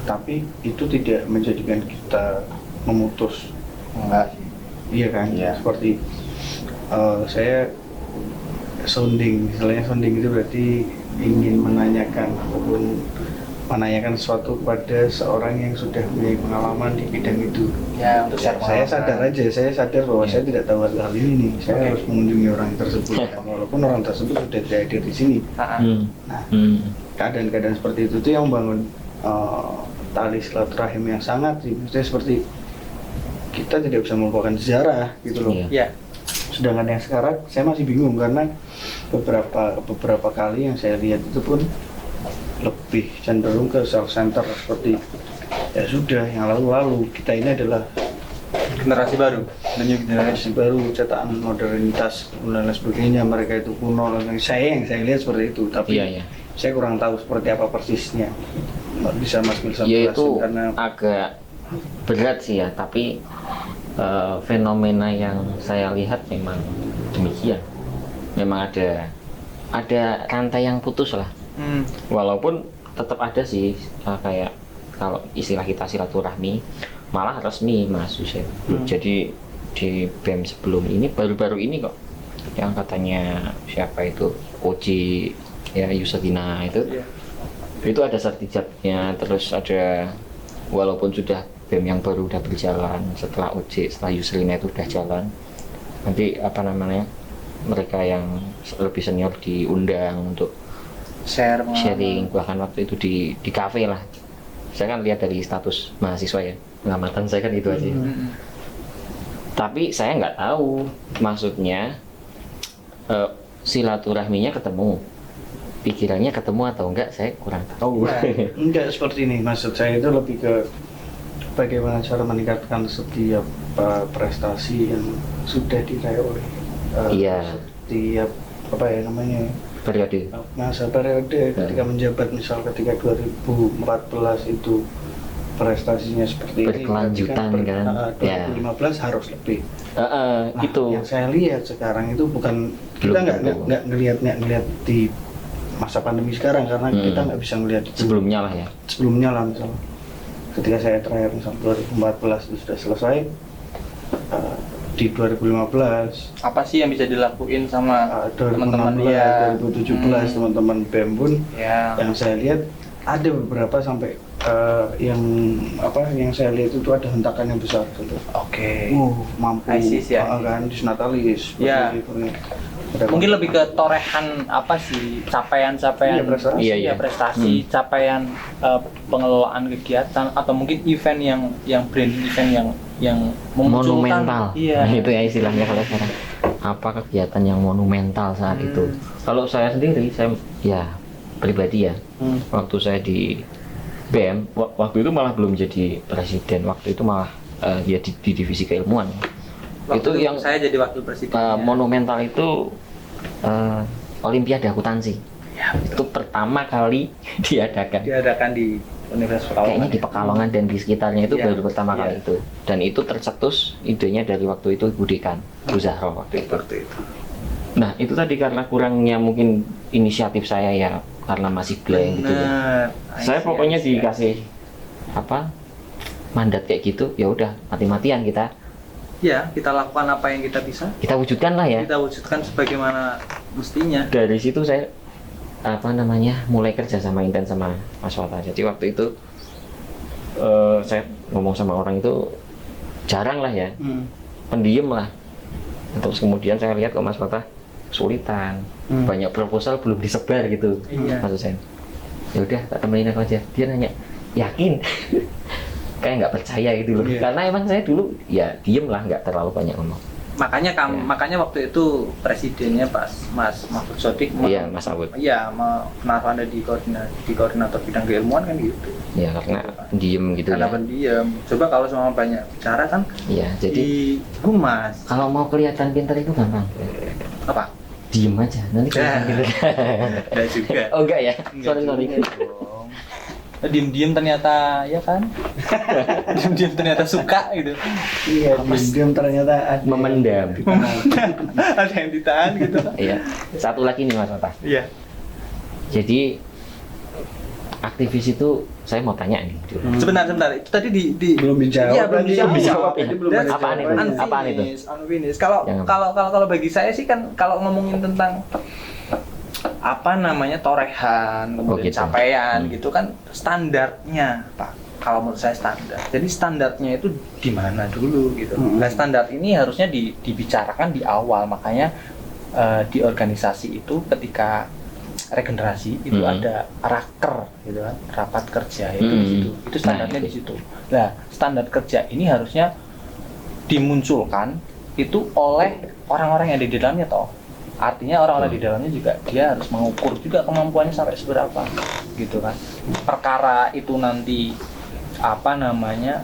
tapi itu tidak menjadikan kita memutus. Enggak. Iya kan? Iya. Seperti saya sounding itu berarti ingin menanyakan ataupun menanyakan sesuatu kepada seorang yang sudah mempunyai pengalaman di bidang itu. Ya, untuk share Saya pengalaman. saya sadar bahwa Ya. saya tidak tahu hal ini nih. Saya Oke. harus mengunjungi orang tersebut, walaupun orang tersebut sudah tidak hadir di sini. Ah, ah. Nah, Hmm. keadaan-keadaan seperti itu tuh yang membangun tali silaturahim yang sangat sih. Maksudnya seperti kita tidak bisa melupakan sejarah gitu loh. Iya. Ya, Sedangkan yang sekarang saya masih bingung karena beberapa kali yang saya lihat itu pun lebih cenderung ke self center seperti ya sudah yang lalu-lalu, kita ini adalah generasi baru, the new generation. generasi baru, cetakan modernitas dan lain sebagainya, mereka itu kuno. Saya lihat seperti itu, tapi Iya, iya. saya kurang tahu seperti apa persisnya. Nggak bisa Mas Wilson Ya jelasin itu karena agak berat sih ya, tapi fenomena yang saya lihat memang demikian. Memang ada rantai yang putus lah. Walaupun tetap ada sih kayak kalau istilah kita silaturahmi malah resmi Mas Hussein. Jadi di BEM sebelum ini baru-baru ini kok yang katanya siapa itu Oji ya Yusagina itu Iya. itu ada sertifikatnya, terus ada walaupun sudah BEM yang baru udah berjalan setelah OJ, setelah Yusrina itu udah jalan, nanti apa namanya mereka yang lebih senior diundang untuk Share pengalaman. sharing, bahkan waktu itu di kafe lah. Saya kan lihat dari status mahasiswa ya, pengamatan saya kan itu aja. Tapi saya nggak tahu maksudnya silaturahminya ketemu, pikirannya ketemu atau enggak, saya kurang tahu. Ya. enggak seperti ini. Maksud saya itu lebih ke bagaimana cara meningkatkan setiap prestasi yang sudah diraih oleh Iya. setiap apa ya namanya Periode. masa periode ketika menjabat, misal ketika 2014 itu prestasinya seperti ini, Berkelanjutan berarti kan? Ya. 2015 harus lebih. Nah, Itu yang saya lihat sekarang itu bukan Belum kita tentu. nggak ngelihat di masa pandemi sekarang karena kita nggak bisa ngelihat itu sebelumnya lah ya. sebelumnya lah. Misal ketika saya terakhir misal 2014 itu sudah selesai, di 2015 Apa sih yang bisa dilakuin sama teman-teman 2016 dia? 2017 teman-teman BEM pun Ya. yang saya lihat ada beberapa sampai yang saya lihat itu ada hentakan yang besar gitu. Oke. Mampu ISIS ya? kan disnatalis Ya. Ada Mungkin lebih ke torehan apa sih capaian-capaian Iya, prestasi. Iya. prestasi, capaian pengelolaan kegiatan atau mungkin event yang brand event yang memunculkan Monumental. Iya. Nah, itu ya istilahnya kalau sekarang. Apa kegiatan yang monumental saat itu? Kalau saya sendiri, saya ya pribadi ya, waktu saya di BEM, waktu itu malah belum jadi presiden. Waktu itu malah ya di divisi keilmuan. Waktu itu yang saya jadi wakil presiden. monumental itu Olimpiade Akuntansi. Ya, Itu pertama kali diadakan di Universitas Pekalongan. kayaknya di Pekalongan dan di sekitarnya itu Iya. baru pertama Iya. kali itu, dan itu tercetus idenya dari waktu itu Ibu Dekan Bu Zahro waktu itu. Seperti itu. Nah itu tadi karena kurangnya mungkin inisiatif saya ya, karena masih blank gitu ya. Benar. Saya Iya, pokoknya iya. dikasih apa mandat kayak gitu, ya udah mati-matian kita Kita lakukan apa yang kita bisa. wujudkan lah ya. Kita wujudkan sebagaimana mestinya. Dari situ saya mulai kerja sama intens sama Mas Wata. Jadi waktu itu saya ngomong sama orang itu jarang lah ya, pendiam lah. Terus kemudian saya lihat kok Mas Wata kesulitan, banyak proposal belum disebar gitu. Iya. Mas Hussein, ya udah tak temenin aku aja. Dia nanya, yakin? Kayak nggak percaya gitu loh. Iya. Karena emang saya dulu ya diem lah, nggak terlalu banyak ngomong. Makanya Ya. makanya waktu itu presidennya Mas Mahfud Sodik Iya Mas Awud. menaruh Anda di koordinator bidang keilmuan kan gitu. Ya karena diem gitu Karena ya. pendiam. Coba kalau sama banyak bicara kan Iya jadi di humas kalau mau kelihatan pintar itu gampang. apa? Diem aja, nanti kelihatan Ya. pintar. Enggak juga. Oh enggak ya? Enggak Sorry. juga dong. Diem-diem ternyata ya kan? Diem-diem ternyata suka gitu. Iya, diam ternyata ada Memendam. Ada yang ditahan gitu. Iya. Satu lagi nih Mas Wata. Iya. Jadi aktivis itu saya mau tanya nih. Sebentar. Itu tadi di belum dijawab. Iya, belum tadi. dijawab. Tadi belum Dan ada apaan itu? jawabannya. Apaan itu? Unfinished. Yang apa? Kalau bagi saya sih kan kalau ngomongin tentang apa namanya torehan, kemudian gitu. capaian gitu kan standarnya Pak. Kalau menurut saya standar. Jadi standarnya itu di mana dulu gitu. Nah standar ini harusnya dibicarakan di awal, makanya di organisasi itu ketika regenerasi itu ada raker gitu kan, rapat kerja itu di situ. Itu standarnya di situ. Nah standar kerja ini harusnya dimunculkan itu oleh orang-orang yang ada di dalamnya toh. Artinya orang-orang di dalamnya juga dia harus mengukur juga kemampuannya sampai seberapa gitu kan. Perkara itu nanti apa namanya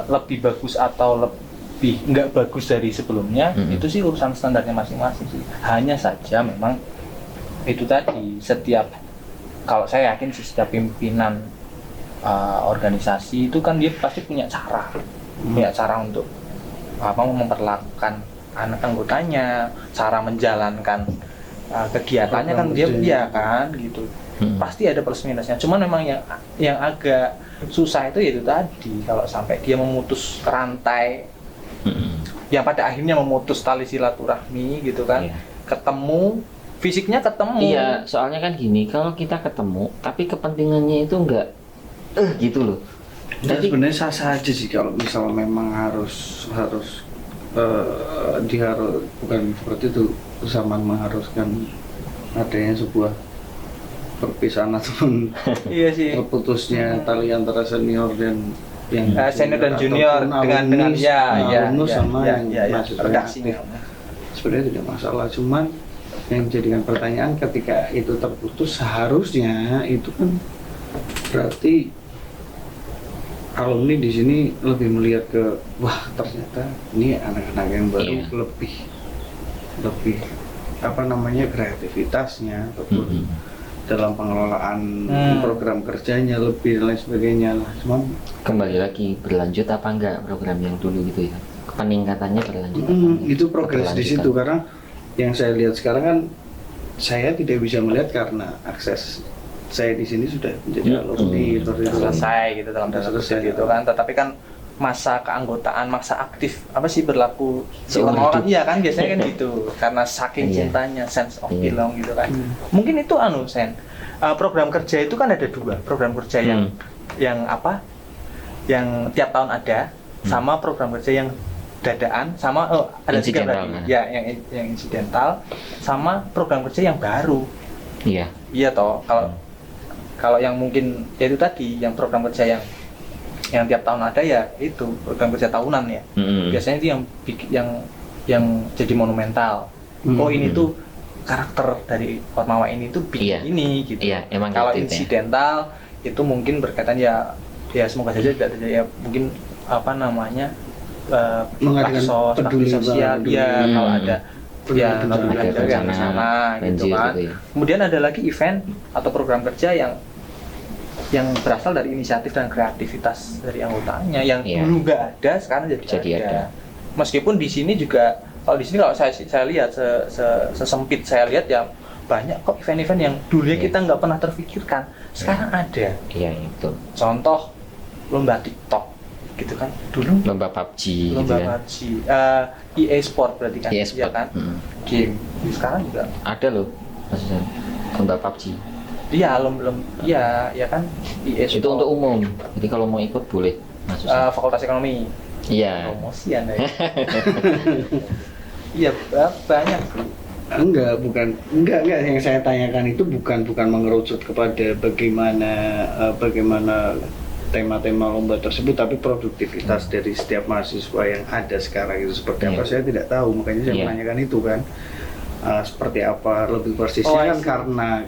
lebih bagus atau lebih nggak bagus dari sebelumnya, itu sih urusan standarnya masing-masing sih. Hanya saja memang itu tadi setiap, kalau saya yakin sih setiap pimpinan organisasi itu kan dia pasti punya cara untuk apa memperlakukan anak anggotanya, cara menjalankan kegiatannya kan dia kan gitu. Pasti ada plus minusnya. Cuman memang yang agak susah itu tadi kalau sampai dia memutus rantai yang pada akhirnya memutus tali silaturahmi gitu kan. Ketemu fisiknya ketemu. Iya, soalnya kan gini, kalau kita ketemu tapi kepentingannya itu enggak gitu loh. Jadi sebenarnya sah-sah aja sih kalau misal memang harus bukan seperti itu, zaman mengharuskan adanya sebuah perpisahan ataupun iya sih. terputusnya tali antara senior dan yang senior dan junior dengan alumnus sama yang mahasiswa redaksinya. Sebenarnya tidak masalah, cuman yang menjadikan pertanyaan ketika itu terputus seharusnya itu kan berarti alumni di sini lebih melihat ke wah ternyata ini anak-anak yang baru lebih apa namanya kreativitasnya ataupun dalam pengelolaan program kerjanya lebih dan lain sebagainya lah. Cuman kembali lagi berlanjut apa enggak program yang dulu gitu ya, peningkatannya berlanjut apa enggak? itu progres di situ, karena yang saya lihat sekarang kan saya tidak bisa melihat karena akses saya di sini sudah menjadi alumni selesai gitu dalam tanda kutip gitu kan, tetapi kan masa keanggotaan, masa aktif apa sih berlaku seumur orang, iya kan biasanya kan gitu karena saking cintanya, sense of belong gitu kan. Mungkin itu program kerja itu kan ada dua program kerja yang apa yang tiap tahun ada, sama program kerja yang dadaan, sama ada tiga berarti ya yang insidental, sama program kerja yang baru. Iya toh, kalau yang mungkin ya itu tadi yang program kerja yang tiap tahun ada ya itu program kerja tahunan ya. Biasanya itu yang jadi monumental. Ini tuh karakter dari Ormawa ini tuh bikin ini gitu. Kalau insidental itu mungkin berkaitan ya semoga saja tidak terjadi ya, mungkin apa namanya peduli sosial ya kalau ada ya belanja yang di sana gitu kan. Kemudian ada lagi event atau program kerja yang berasal dari inisiatif dan kreativitas dari anggotanya yang dulu nggak ada, sekarang jadi ada. Meskipun di sini juga, kalau di sini kalau saya lihat sesempit saya lihat ya banyak kok event-event yang dulunya kita nggak pernah terfikirkan sekarang ada. Itu. Contoh lomba TikTok gitu kan, dulu lomba PUBG PUBG, EA Sport berarti kan, iya kan, game. Sekarang juga ada loh maksudnya lomba PUBG. Iya, iya kan, EA Sport. Itu untuk umum, jadi kalau mau ikut boleh masuk. Fakultas Ekonomi. Iya. Promosian ya. Iya banyak sih. Enggak yang saya tanyakan itu bukan mengerucut kepada bagaimana tema-tema lomba tersebut, tapi produktivitas dari setiap mahasiswa yang ada sekarang itu seperti apa saya tidak tahu, makanya saya menanyakan itu kan seperti apa lebih persisnya kan karena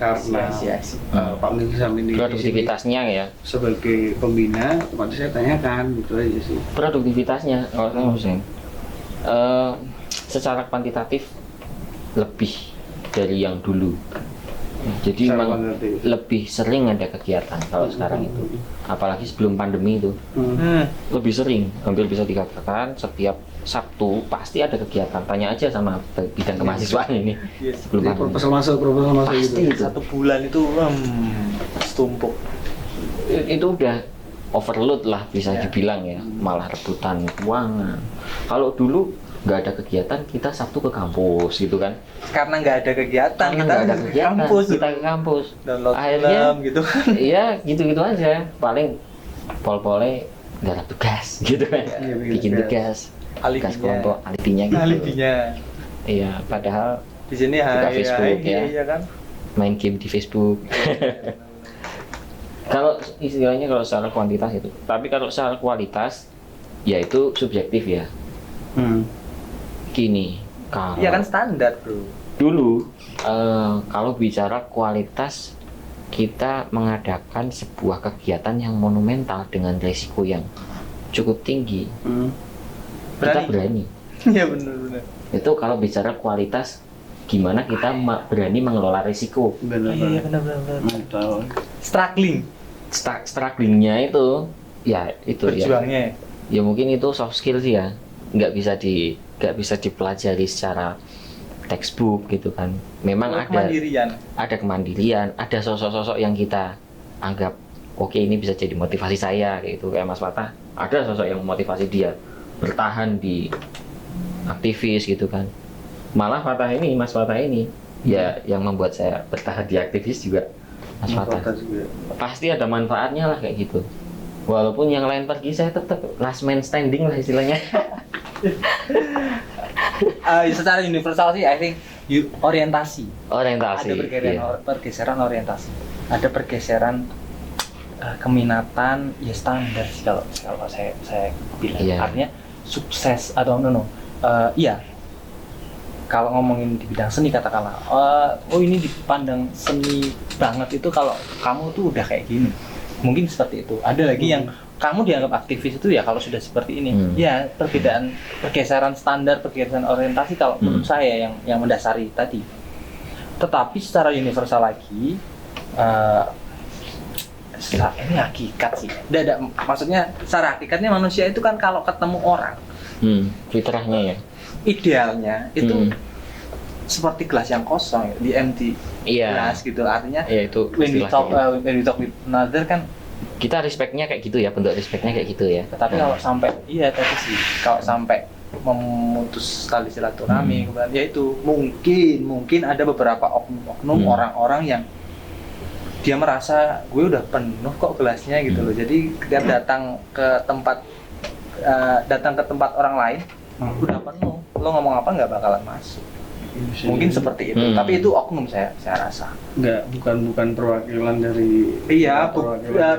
Pak Milsam ini produktivitasnya ya sebagai pembina, otomatis saya tanyakan gitu aja sih. Produktivitasnya kalau Hussein secara kuantitatif lebih dari yang dulu. Jadi memang lebih sering ada kegiatan kalau sekarang itu, apalagi sebelum pandemi itu lebih sering, hampir bisa dikatakan setiap Sabtu pasti ada kegiatan. Tanya aja sama bidang kemahasiswaan ini sebelum pandemi. Proposal masuk pasti gitu. 1 bulan itu setumpuk. Itu udah overload lah bisa dibilang ya, malah rebutan keuangan. Kalau dulu nggak ada kegiatan, kita Sabtu ke kampus gitu kan. Karena nggak ada kegiatan, Karena kita nggak ada ke kegiatan, kampus, kita ke kampus. download Akhirnya film gitu kan. iya gitu-gitu aja. Paling pol-polnya garap tugas gitu kan. Iya, Bikin tugas. tugas, tugas Alibinya. kelompok, alibinya gitu. Alibinya. Iya, padahal Di sini Buka hai, Facebook, hai, ya. iya kan. main game di Facebook. Kalau istilahnya kalau secara kuantitas itu, tapi kalau secara kualitas ya itu subjektif ya. Gini, kalau Iya kan standar, Bro. dulu kalau bicara kualitas, kita mengadakan sebuah kegiatan yang monumental dengan resiko yang cukup tinggi, kita berani. Iya benar-benar. Itu kalau bicara kualitas, gimana kita berani mengelola risiko. Benar. Iya benar-benar. Betul. Struggling Strugglingnya itu ya itu ya. berjuangnya. Ya mungkin itu soft skill sih ya, nggak bisa dipelajari secara textbook gitu kan. Memang Kemandirian. ada kemandirian, ada sosok-sosok yang kita anggap oke ini bisa jadi motivasi saya kayak gitu, kayak Mas Fatah. Ada sosok yang memotivasi dia bertahan di aktivis gitu kan. Malah Mas Fatah ini ya yang membuat saya bertahan di aktivis juga Mas Fatah. juga. Pasti ada manfaatnya lah kayak gitu. Walaupun yang lain pergi, saya tetap last man standing lah istilahnya. Secara universal sih, I think orientasi. Orientasi. Ada Iya. pergeseran orientasi. Ada pergeseran keminatan, ya standar sih kalau saya bilang. Iya. Artinya sukses atau iya. Kalau ngomongin di bidang seni katakanlah, oh ini dipandang seni banget itu kalau kamu tuh udah kayak gini. Mungkin seperti itu. Ada lagi yang kamu dianggap aktivis itu ya kalau sudah seperti ini. Ya perbedaan, pergeseran standar, pergeseran orientasi kalau menurut saya yang mendasari tadi. Tetapi secara universal lagi, ini hakikat sih. Maksudnya secara hakikatnya manusia itu kan kalau ketemu orang, Fitrahnya ya. idealnya itu seperti gelas yang kosong, di empty Iya. gelas gitu. Artinya Iya itu when we talk istilahnya. with another kan. Kita respectnya kayak gitu ya, bentuk respectnya kayak gitu ya. Tetapi kalau sampai tadi sih kalau sampai memutus tali silaturahmi, kemudian ya itu mungkin ada beberapa oknum orang-orang yang dia merasa gue udah penuh kok gelasnya gitu loh. Jadi ketika datang ke tempat orang lain udah penuh, lo ngomong apa nggak bakalan masuk. Mungkin seperti itu. Tapi itu oknum saya rasa. Bukan perwakilan dari Tidak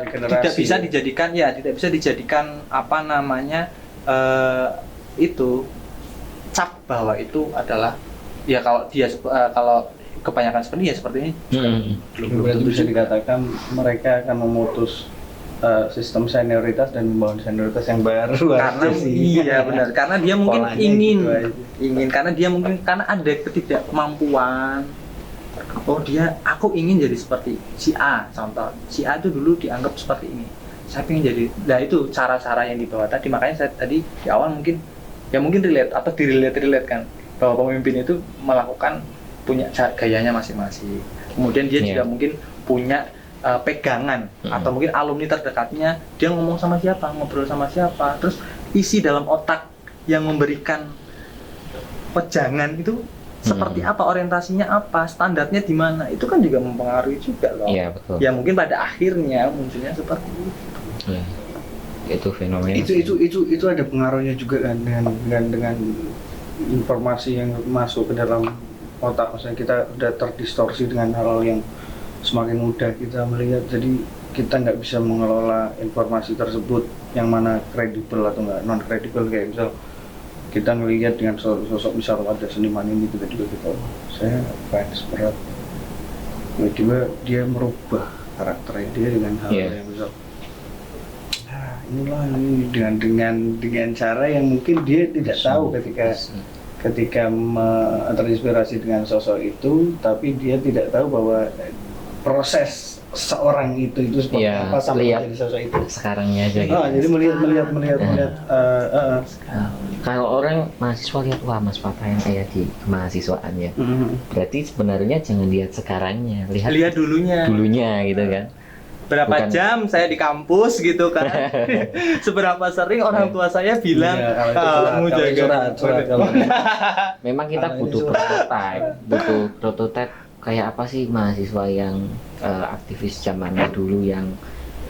generasi. tidak bisa dijadikan apa namanya itu cap bahwa itu adalah ya kalau kebanyakan seperti ya seperti ini belum Berarti tentu bisa juga. dikatakan mereka akan memutus sistem senioritas dan membangun senioritas yang baru Karena aja sih. iya benar, karena dia mungkin Polanya ingin gitu aja. karena ada ketidakmampuan. Aku ingin jadi seperti si A. Contoh, si A itu dulu dianggap seperti ini, saya ingin jadi. Nah itu cara-cara yang dibawa tadi, makanya saya tadi di awal mungkin relate atau direlate kan bahwa pemimpin itu melakukan punya gayanya masing-masing. Kemudian dia juga mungkin punya pegangan atau mungkin alumni terdekatnya, dia ngomong sama siapa, ngobrol sama siapa, terus isi dalam otak yang memberikan pejangan itu seperti apa, orientasinya apa, standarnya di mana, itu kan juga mempengaruhi juga loh. Iya betul. Ya mungkin pada akhirnya munculnya seperti itu. Iya. Itu fenomena. Itu ada pengaruhnya juga kan dengan informasi yang masuk ke dalam otak. Maksudnya kita udah terdistorsi dengan hal-hal yang semakin mudah kita melihat, jadi kita nggak bisa mengelola informasi tersebut yang mana kredibel atau nggak non kredibel. Kayak misal kita ngelihat dengan sosok misal ada seniman ini tiba-tiba kita saya fans berat, tiba-tiba dia merubah karakternya dia dengan hal yang misal ini dengan cara yang mungkin dia tidak tahu ketika terinspirasi dengan sosok itu, tapi dia tidak tahu bahwa proses seorang itu seperti apa sampai menjadi sosok itu. Sekarangnya aja. Jadi melihat. Kalau orang mahasiswa lihat wah Mas Fatah yang kayak di kemahasiswaan ya. Berarti sebenarnya jangan lihat sekarangnya, lihat dulunya gitu kan. berapa Bukan- jam saya di kampus gitu kan. Seberapa sering orang tua saya bilang Iya, kalau itu kamu kalau jaga surat kalau Memang kita Kalau ini butuh surat. prototipe kayak apa sih mahasiswa yang aktivis zamannya dulu yang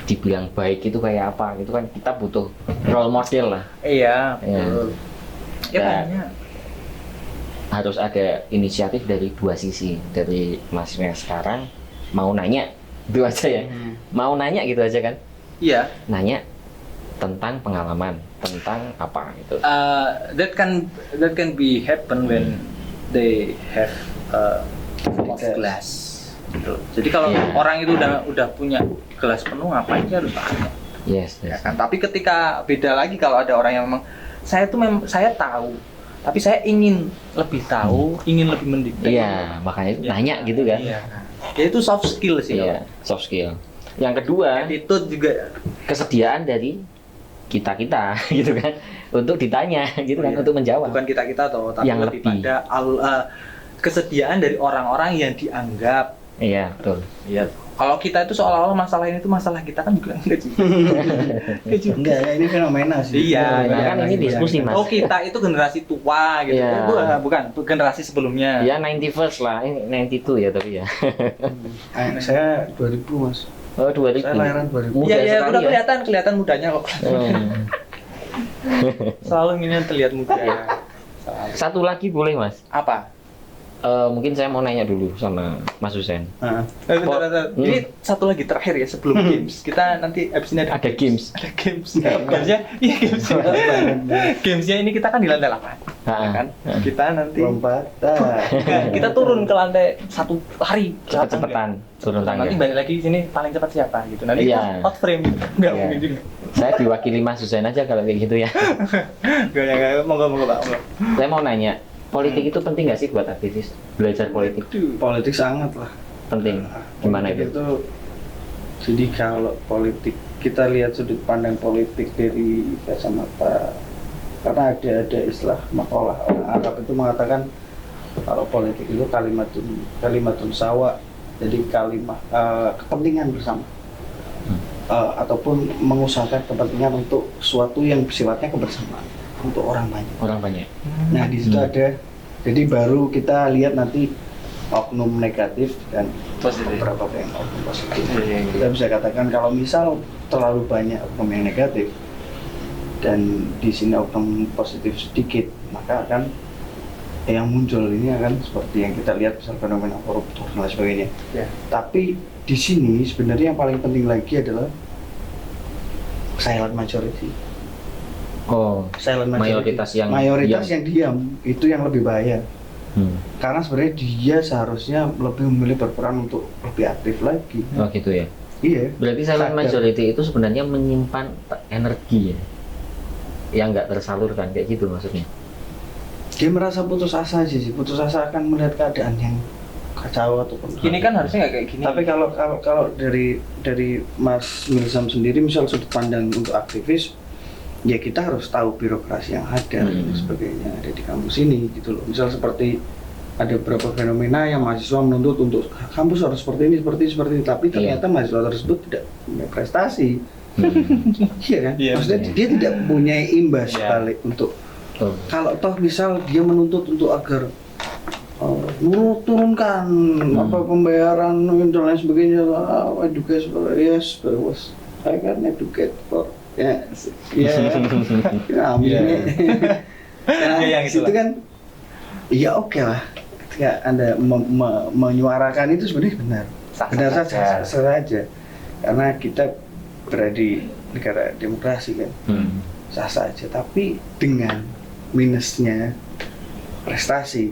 dibilang baik itu kayak apa gitu kan, kita butuh role model lah. iya Iya. betul. Ya Nah, kayaknya harus ada inisiatif dari dua sisi, dari mahasiswa yang sekarang mau nanya itu aja ya, mau nanya gitu aja kan, iya. nanya tentang pengalaman, tentang apa gitu. That can be happen when they have full of Yes. glass gitu. Jadi kalau Iya. orang itu udah punya gelas penuh, ngapain dia harus tanya, Yes, ya yes. kan? Tapi ketika beda lagi kalau ada orang yang memang saya tahu, tapi saya ingin lebih tahu, ingin lebih mendetail. Iya, makanya Ya, nanya gitu kan. Iya. Ya itu soft skill sih. Iya, soft skill. Yang kedua, Attitude juga. kesediaan dari kita gitu kan, untuk ditanya gitu kan, Iya. untuk menjawab. Bukan kita toh, tapi Yang lebih lebih. pada kesediaan dari orang-orang yang dianggap. Iya, betul. Iya. Kalau kita itu seolah-olah masalah ini itu masalah kita, kan juga enggak juga. Enggak juga. enggak ya, ini fenomena sih. Iya, Nah, iya, kan ini iya. diskusi, Mas. Oh, kita itu generasi tua gitu. Iya. Bukan, generasi sebelumnya. Ya 91st lah, ini 92 ya tapi ya. Saya 2000 Mas. Oh, 2000. Saya lahiran 2000. Muda Iya, iya, sekali udah ya. kelihatan mudanya kok. Hmm. Selalu ingin terlihat muda. Selalu. Satu lagi boleh Mas. Apa? Mungkin saya mau nanya dulu sama Mas Husen. Heeh. Bentar. Ini satu lagi terakhir ya sebelum games. Kita nanti abis ini Ada games. Ada games. Gamesnya, iya gamesnya. Gamesnya ini kita kan di lantai 8, Ha-ha. kan? Kita nanti Lompatan. kita turun ke lantai satu hari Cepet-cepetan turun tangga. Nanti balik lagi di sini paling cepat siapa gitu. Nanti Iya. kita out frame. Enggak Iya. mungkin juga. Saya diwakili Mas Husen aja kalau kayak gitu ya. Enggak, monggo Pak. Monggo. Saya mau nanya, politik itu penting nggak sih buat aktivis? Belajar politik Politik sangat lah. penting. Gimana Politik itu? Jadi kalau politik kita lihat sudut pandang politik dari kacamata, karena ada istilah makalah orang Arab itu mengatakan kalau politik itu kalimatun sawa, jadi kalimat kepentingan bersama. Ataupun mengusahakan kepentingan untuk sesuatu yang sifatnya kebersamaan untuk orang banyak. Orang banyak. Nah di situ ada, jadi baru kita lihat nanti oknum negatif dan Positif. beberapa yang oknum positif. Iya. Kita bisa katakan kalau misal terlalu banyak oknum yang negatif dan di sini oknum positif sedikit, maka akan yang muncul ini akan seperti yang kita lihat misal fenomena koruptor dan lain sebagainya. Ya. Tapi di sini sebenarnya yang paling penting lagi adalah silent majority. Oh, Silent majority. mayoritas yang yang diam itu yang lebih bahaya. Karena sebenarnya dia seharusnya lebih memilih berperan untuk lebih aktif lagi. Oh gitu ya. Iya. Berarti silent Sadar. majority itu sebenarnya menyimpan energi ya, yang nggak tersalurkan kayak gitu maksudnya. Dia merasa putus asa aja sih, putus asa akan melihat keadaan yang kacau ataupun. Gini kan harusnya nggak kayak gini. Tapi kalau dari Mas Milsam sendiri, misal sudut pandang untuk aktivis, ya kita harus tahu birokrasi yang ada dan sebagainya ada di kampus ini gitu loh. Misal seperti ada beberapa fenomena yang mahasiswa menuntut untuk kampus harus seperti ini, tapi ternyata mahasiswa tersebut tidak punya prestasi. Iya kan? Iya, Maksudnya betul. dia tidak punya imbas Iya. balik untuk Oh. kalau toh misal dia menuntut untuk agar turunkan apa pembayaran dan lain sebagainya lah, educate yes, was I can educate for ya amin. Nah, Ya, yang itu itulah. kan ya oke lah ketika Anda menyuarakan itu sebenarnya benar. Sah-sah Benar saja. saja. Karena kita berada di negara demokrasi kan. Sah saja, tapi dengan minusnya prestasi,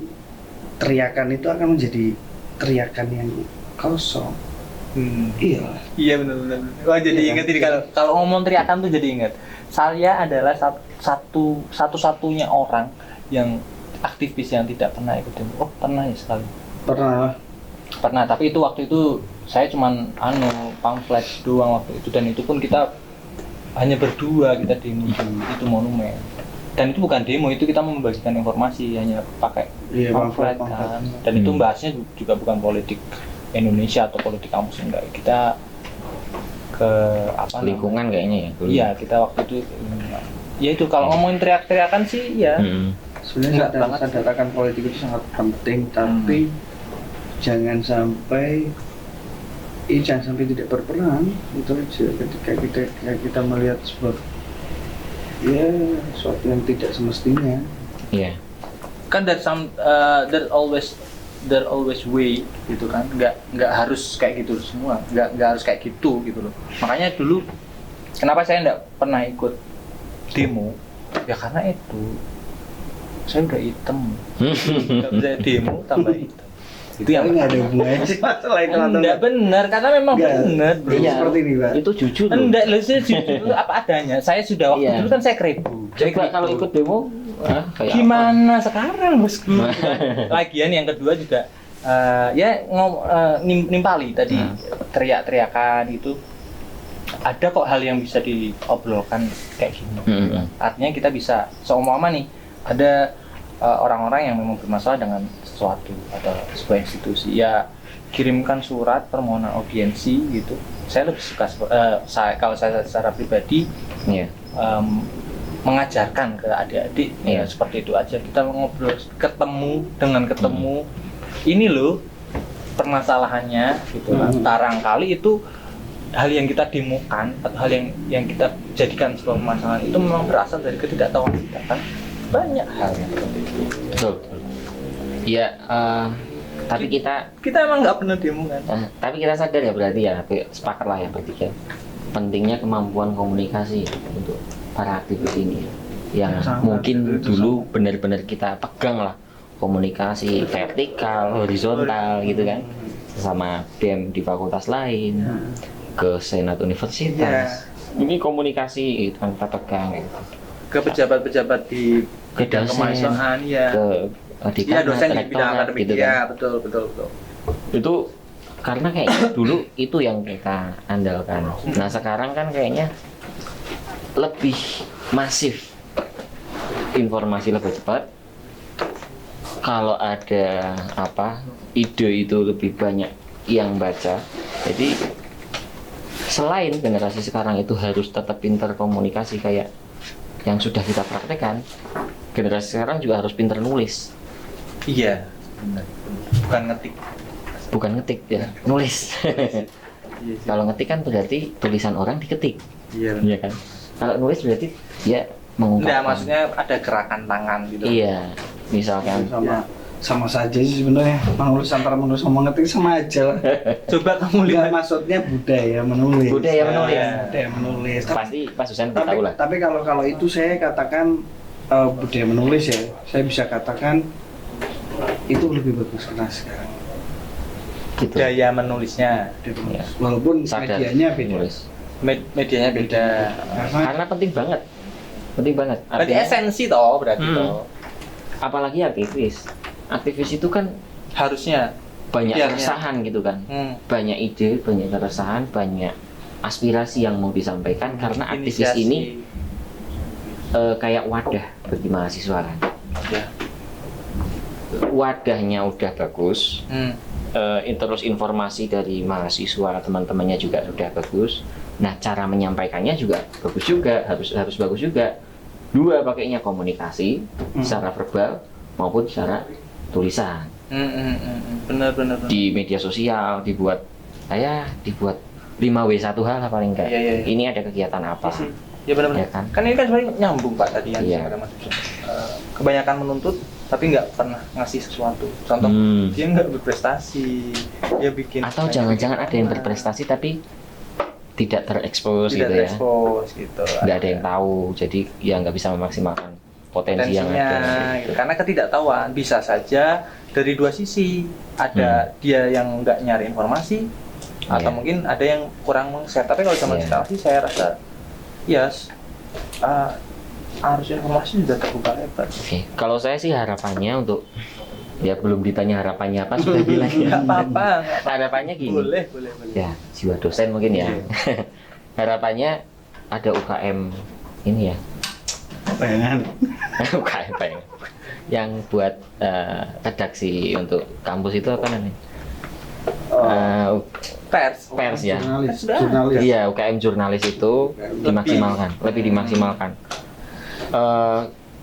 teriakan itu akan menjadi teriakan yang kosong. Iya. Iya benar. Wah jadi Iya, ingat kan? ini kalau ngomong teriakan tuh jadi ingat. Saya adalah satu-satunya orang yang aktivis yang tidak pernah ikut demo. Oh pernah ya sekali. Pernah. Tapi itu waktu itu saya cuman pamflet doang waktu itu, dan itu pun kita hanya berdua kita demo di itu monumen. Dan itu bukan demo, itu kita membagikan informasi hanya pakai Iya, pamflet pamflet. kan. Dan itu bahasnya juga bukan politik Indonesia atau politik kampus, enggak. Kita ke apa Lingkungan kayaknya ya. dulu. Iya, kita waktu itu ya itu kalau ngomongin teriak-teriakan sih ya. Sebenarnya Enggak banget. sadar politik itu sangat penting, tapi jangan sampai jangan sampai tidak berperan. Itu aja ketika kita melihat sebuah sesuatu yang tidak semestinya. Iya. Kan there always way gitu kan, nggak harus kayak gitu semua, nggak harus kayak gitu loh. Makanya dulu kenapa saya nggak pernah ikut demo ya karena itu saya udah hitam, nggak bisa demo tambah hitam. Itu yang nggak ada hubungannya sih masalah itu atau enggak benar karena memang Nggak. benar bro. Iya. Seperti ini, Pak. Itu jujur loh. Enggak, saya jujur apa adanya. Saya sudah waktu Iya. dulu kan saya kribo. Coba kalau ikut demo, kayak Gimana sekarang bosku? Lagian yang kedua juga nimpali tadi teriak-teriakan itu ada kok hal yang bisa diobrolkan kayak gini. Artinya kita bisa seumpama nih ada orang-orang yang memang bermasalah dengan sesuatu atau sebuah institusi ya kirimkan surat permohonan audiensi gitu. Saya lebih suka kalau saya secara pribadi Iya. mengajarkan ke adik-adik ya seperti itu aja, kita ngobrol ketemu ini loh permasalahannya gitu kan. Barangkali itu hal yang kita demokan atau hal yang kita jadikan sebuah permasalahan itu memang berasal dari ketidaktahuan kita kan, banyak hal yang seperti itu. Betul. Iya, tapi kita emang nggak pernah demo kan. tapi kita sadar ya berarti ya, sepakat lah ya bertiga. Pentingnya kemampuan komunikasi untuk para aktivis ini yang Sangat, mungkin itu dulu benar-benar kita pegang lah, komunikasi vertikal, horizontal gitu kan, sama BEM di fakultas lain, ke senat universitas. Ini komunikasi itu kan kita pegang gitu. Ke pejabat-pejabat di Ke bidang dosen, kemahasiswaan ya. Ke Iya, dosen di bidang rektorat akademik gitu ya, kan. betul. Itu karena kayak dulu itu yang kita andalkan. Nah sekarang kan kayaknya lebih masif, informasi lebih cepat. Kalau ada ide itu lebih banyak yang baca. Jadi selain generasi sekarang itu harus tetap pintar komunikasi kayak yang sudah kita praktekkan, generasi sekarang juga harus pintar nulis. Iya, benar. Bukan ngetik. Ya, nulis. Iya, Kalau ngetik kan berarti tulisan orang diketik, iya. iya kan? Kalau nulis berarti dia mengungkapkan. Enggak, maksudnya ada gerakan tangan gitu. Iya, misalkan. Sama saja sih sebenarnya, antara menulis sama ngetik sama aja lah. Coba kamu Enggak, lihat. maksudnya budaya menulis. Budaya menulis. Budaya menulis. Pasti Pak Susan Tapi, tahu lah. tapi kalau itu saya katakan budaya menulis ya, saya bisa katakan itu lebih bagus karena sekarang. Gitu. Budaya menulisnya, Budaya menulis. Ya. Walaupun Sadar medianya beda. menulis. medianya beda. Karena penting banget. Penting banget. Berarti Artinya, esensi toh berarti toh. apalagi aktivis. Aktivis itu kan Harusnya. banyak Biarnya. keresahan gitu kan. Hmm. Banyak ide, banyak keresahan, banyak aspirasi yang mau disampaikan karena aktivis Inisiasi. ini kayak wadah bagi mahasiswa kan. Ya. Wadahnya udah bagus, terus informasi dari mahasiswa teman-temannya juga sudah bagus. Nah cara menyampaikannya juga bagus juga, harus bagus juga. Dua pakainya komunikasi secara verbal maupun secara tulisan. Benar. Di media sosial dibuat 5W1H lah paling enggak. Iya. Ini ada kegiatan apa? Ya benar. Ya kan? Kan ini kan sebenarnya nyambung Pak tadi yang Iya. disampaikan Mas Yusuf. Kebanyakan menuntut tapi nggak pernah ngasih sesuatu. Contoh dia nggak berprestasi, dia bikin. Atau jangan-jangan ada yang berprestasi tapi tidak terekspos tidak gitu ya. terekspos gitu. Nggak ada yang tahu, jadi ya nggak bisa memaksimalkan potensi yang Potensinya, ada. gitu. Karena ketidaktahuan bisa saja dari dua sisi. Ada dia yang nggak nyari informasi, atau Iya. mungkin ada yang kurang meng-share. Tapi kalau zaman Iya. sekarang sih saya rasa, arus informasi sudah terbuka lebar. Oke, kalau saya sih harapannya untuk ya belum ditanya harapannya apa sudah bilang ya. Nggak apa-apa. Harapannya gini. Boleh. Ya, jiwa dosen mungkin ya. Harapannya ada UKM ini ya. Bayangan. UKM apa ya? Yang buat redaksi untuk kampus itu apa namanya? Pers. ya. Jurnalis, Sudah. jurnalis. Iya, UKM jurnalis itu dimaksimalkan, lebih dimaksimalkan.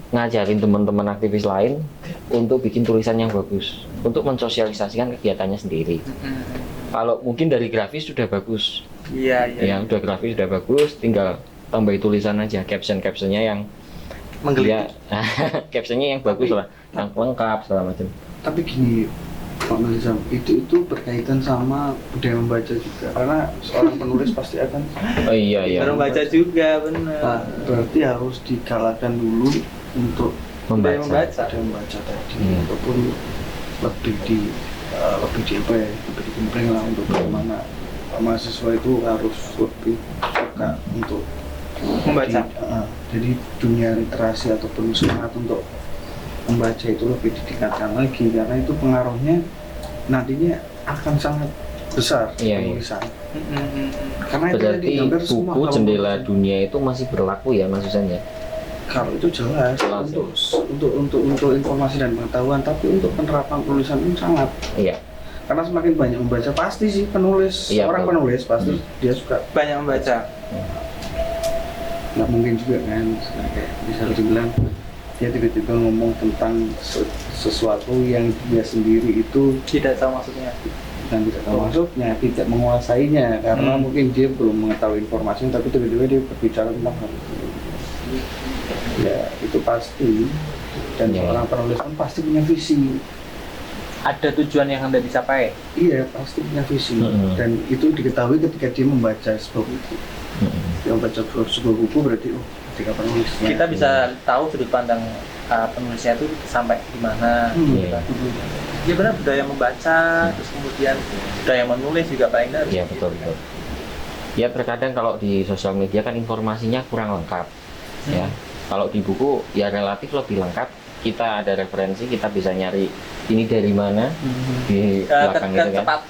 Ngajarin teman-teman aktivis lain untuk bikin tulisan yang bagus, untuk mensosialisasikan kegiatannya sendiri. Kalau mungkin dari grafis sudah bagus, Iya, iya. ya udah grafis sudah bagus, tinggal tambahin tulisan aja, captionnya yang Menggelitik. captionnya yang bagus lah, yang lengkap segala macam. Tapi gini Pak Melizam, itu berkaitan sama budaya membaca juga, karena seorang penulis pasti akan Oh iya. Baru baca juga, Nah, benar. berarti harus digalakan dulu untuk Budaya Membaca. budaya membaca tadi, Iya. ataupun lebih di apa ya, lebih dikempling lah untuk bagaimana mahasiswa itu harus lebih suka untuk Membaca. jadi dunia literasi ataupun semangat untuk membaca itu lebih ditingkatkan lagi, karena itu pengaruhnya nantinya akan sangat besar Iya, iya. penulisan. Karena itu Berarti tadi hampir semua buku kalau jendela membaca. dunia itu masih berlaku ya Mas Susan ya? Kalau itu jelas, Jelas, untuk informasi dan pengetahuan, tapi untuk penerapan tulisan pun sangat. Iya. Karena semakin banyak membaca, pasti sih penulis, Iya, orang betul. penulis pasti dia suka. Banyak membaca. Nggak mungkin juga kan, kayak bisa dibilang dia tiba-tiba ngomong tentang sesuatu yang dia sendiri itu Tidak tahu maksudnya. dan tidak tahu maksudnya, tidak menguasainya, karena mungkin dia belum mengetahui informasinya, tapi tiba-tiba dia berbicara tentang hal itu. Ya itu pasti, dan Iya. seorang penulis pun pasti punya visi. Ada tujuan yang hendak dicapai. Iya, pasti punya visi. Mm-mm. Dan itu diketahui ketika dia membaca sebuah buku. Dia membaca sebuah buku berarti, ketika penulisnya. Kita bisa tahu sudut pandang penulisnya itu sampai di mana. Gitu kan. Ya benar, budaya membaca, terus kemudian budaya menulis juga paling benar. Iya betul. Ya terkadang kalau di sosial media kan informasinya kurang lengkap. Ya. Kalau di buku ya relatif lebih lengkap. Kita ada referensi, kita bisa nyari ini dari mana di belakang itu kan.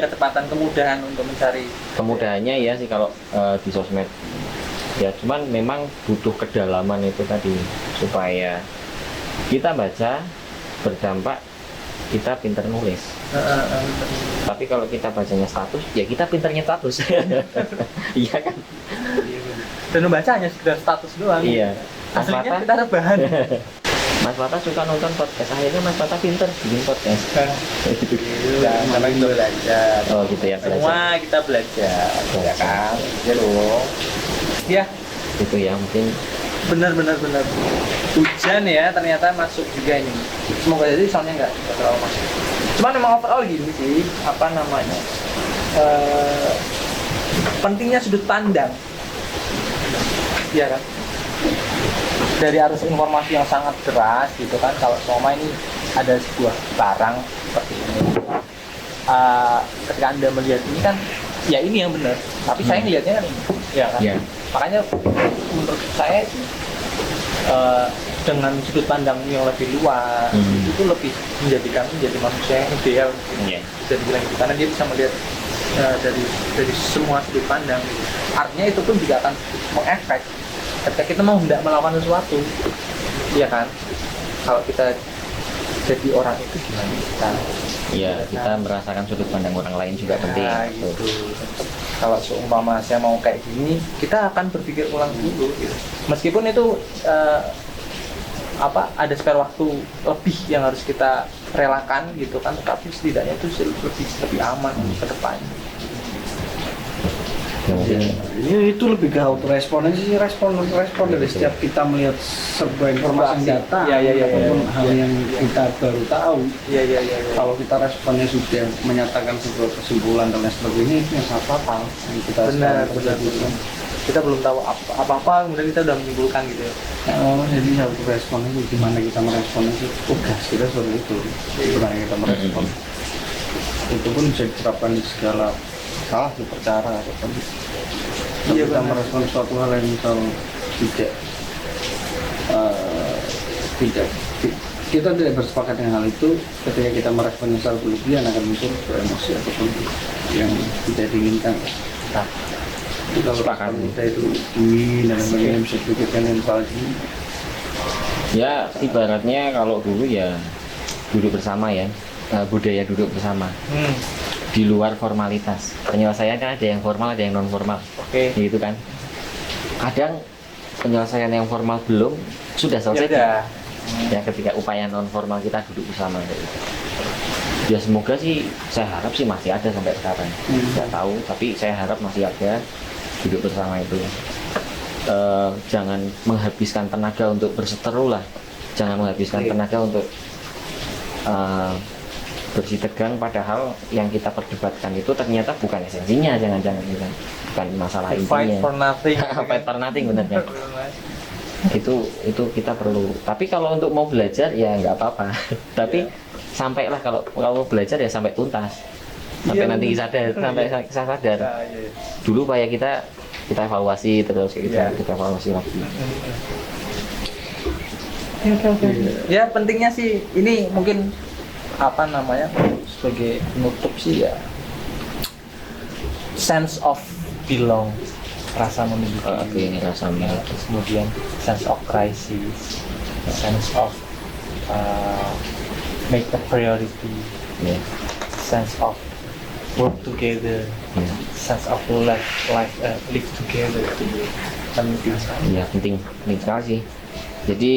Kecepatan, kemudahan untuk mencari. Kemudahannya ya sih kalau di sosmed. Ya cuman memang butuh kedalaman itu tadi supaya kita baca berdampak, kita pinter nulis. Tapi kalau kita bacanya status, ya kita pinternya status. Iya kan? Dan membaca hanya sekedar status doang. Iya. Mas Aslinya Fata, kita rebahan. Mas Fata suka nonton podcast, akhirnya Mas Fata pinter bikin podcast. Karena kita belajar. Oh gitu ya, belajar. Semua kita belajar, ya kan? Ya dong. Ya, Gitu ya mungkin. benar. Hujan ya, ternyata masuk juga ini. Semoga jadi soalnya nggak terlalu masuk. Cuman memang overall gini sih, apa namanya? Pentingnya sudut pandang. Iya kan? Dari arus informasi yang sangat deras gitu kan, kalau selama ini ada sebuah barang seperti ini, ketika Anda melihat ini kan, ya ini yang benar, tapi saya ngelihatnya kan ini, ya kan? Iya. Makanya menurut saya sih, dengan sudut pandang yang lebih luas, itu lebih menjadi manusia yang ideal, Iya. bisa dibilang gitu, karena dia bisa melihat dari semua sudut pandang gitu. Artinya itu pun juga akan mengefek ketika kita mau hendak melakukan sesuatu, iya kan? Kalau kita jadi orang itu gimana kita? Iya, kita merasakan sudut pandang orang lain juga penting. Nah, gitu. Kalau seumpama saya mau kayak gini, kita akan berpikir ulang dulu gitu. Meskipun itu ada spare waktu lebih yang harus kita relakan gitu kan, tetapi setidaknya itu lebih aman ke depannya. Ya, mungkin Ya, itu lebih ke autorespon aja sih, respon dari setiap kita melihat sebuah informasi yang datang, ataupun hal yang kita baru tahu. Iya. Kalau kita responnya sudah menyatakan sebuah kesimpulan dan lain sebagainya, itu yang sangat fatal yang kita Benar. sekarang terjadi. Kita belum tahu apa-apa, kemudian kita udah menyimpulkan gitu ya. Jadi satu respon itu gimana kita merespon itu, tugas kita seperti itu, gimana kita merespon. Itu pun bisa diterapkan di segala salah perkara ataupun Iya, kita benar. merespon suatu hal yang misal kita tidak bersepakat dengan hal itu, ketika kita merespon secara berlebihan akan muncul emosi ataupun yang tidak diinginkan. Nah, Itu kalau Sepakat. respon kita itu dingin dan sebagainya, bisa dipikirkan yang paling ya ibaratnya kalau dulu ya duduk bersama ya, budaya duduk bersama. di luar formalitas. Penyelesaian kan ada yang formal, ada yang non formal, Oke. gitu kan. Kadang penyelesaian yang formal belum sudah selesai. Ya, Ya ketika upaya non formal kita duduk bersama kayak gitu. Ya semoga sih, saya harap sih masih ada sampai sekarang. Nggak tahu, tapi saya harap masih ada duduk bersama itu. Jangan menghabiskan tenaga untuk berseteru lah, jangan menghabiskan tenaga untuk bersih tegang, padahal yang kita perdebatkan itu ternyata bukan esensinya, jangan-jangan gitu. Bukan masalah fight intinya. for nothing. Fight for nothing, bener kan? Itu kita perlu. Tapi kalau untuk mau belajar ya nggak apa-apa. Tapi sampailah kalau belajar ya sampai tuntas, sampai nanti sadar, sampai saya sadar. Dulu upaya kita evaluasi terus kita evaluasi lagi. Oke. Ya pentingnya sih ini mungkin apa namanya sebagai penutup sih ya, sense of belong, rasa memiliki. Oke, rasa memiliki. Kemudian sense of crisis, sense of make a priority, Ya. sense of work together, Ya. sense of live together. Penting sekali. Ya, penting sekali sih. Jadi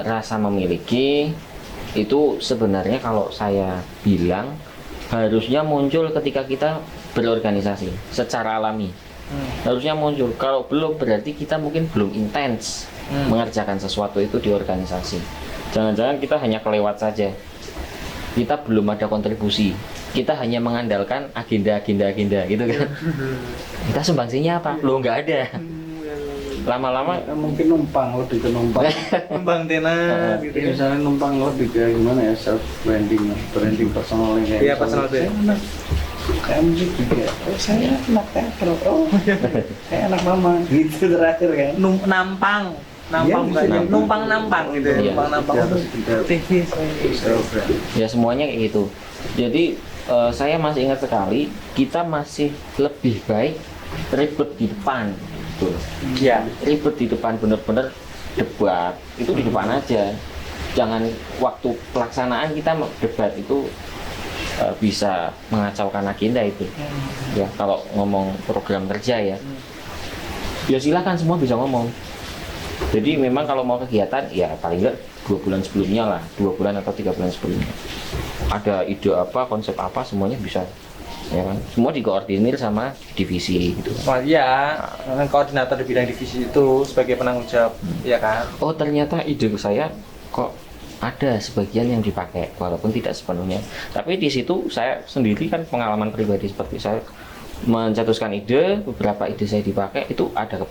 rasa memiliki itu sebenarnya kalau saya bilang harusnya muncul ketika kita berorganisasi secara alami. Harusnya muncul. Kalau belum berarti kita mungkin belum intens mengerjakan sesuatu itu di organisasi. Jangan-jangan kita hanya kelewat saja. Kita belum ada kontribusi. Kita hanya mengandalkan agenda gitu kan. Kita sumbangsinya apa? Lo nggak ada. Lama-lama Mungkin numpang, lebih ke numpang. Kembang tenar gitu ya. Misalnya numpang lebih ke gimana ya, self branding personal yang kayak Iya, misalnya, personal saya anak kayak musik juga, saya anak teater, saya anak mama gitu terakhir kan. Nampang Iya, bukan bisa numpang gitu ya. Iya. Numpang Harus tidak TV self branding. ya semuanya kayak gitu. Jadi saya masih ingat sekali, kita masih lebih baik ribet di depan, gitu. ya. Ribet di depan, bener-bener debat itu di depan aja. Jangan waktu pelaksanaan kita debat itu bisa mengacaukan agenda itu. Ya kalau ngomong program kerja ya, ya silakan semua bisa ngomong. Jadi memang kalau mau kegiatan ya paling nggak 2 bulan sebelumnya lah, 2 bulan atau 3 bulan sebelumnya. Ada ide apa, konsep apa, semuanya bisa, ya kan? Semua dikoordinir sama divisi gitu. Wah, iya, koordinator di bidang divisi itu sebagai penanggung jawab, ya kan? Oh ternyata ide saya kok ada sebagian yang dipakai, walaupun tidak sepenuhnya. Tapi di situ saya sendiri kan pengalaman pribadi seperti saya mencetuskan ide, beberapa ide saya dipakai, itu ada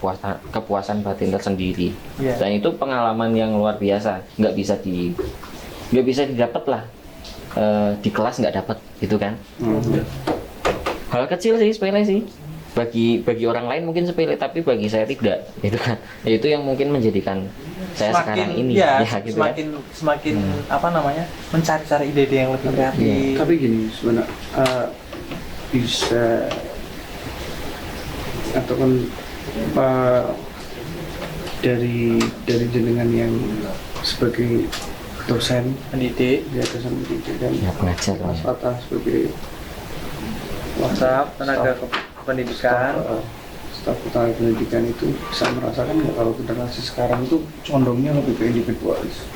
kepuasan batin tersendiri. Iya. Dan itu pengalaman yang luar biasa, nggak bisa didapat lah. Di kelas nggak dapat gitu kan. Hal kecil sih, sepele sih, bagi orang lain mungkin sepele, tapi bagi saya tidak gitu kan. Ya, itu yang mungkin menjadikan saya sekarang ini ya, gitu kan. semakin apa namanya, mencari-cari ide-ide yang lebih kreatif. Tapi gini sebenarnya bisa atau kan dari jenengan yang sebagai dosen Pendidik, ya, dosen pendidik dan Ya pengajar lah. Mas Fatah sebagai WhatsApp, tenaga pendidikan. staf tenaga pendidikan itu bisa merasakan nggak kalau generasi sekarang itu condongnya lebih ke individualis?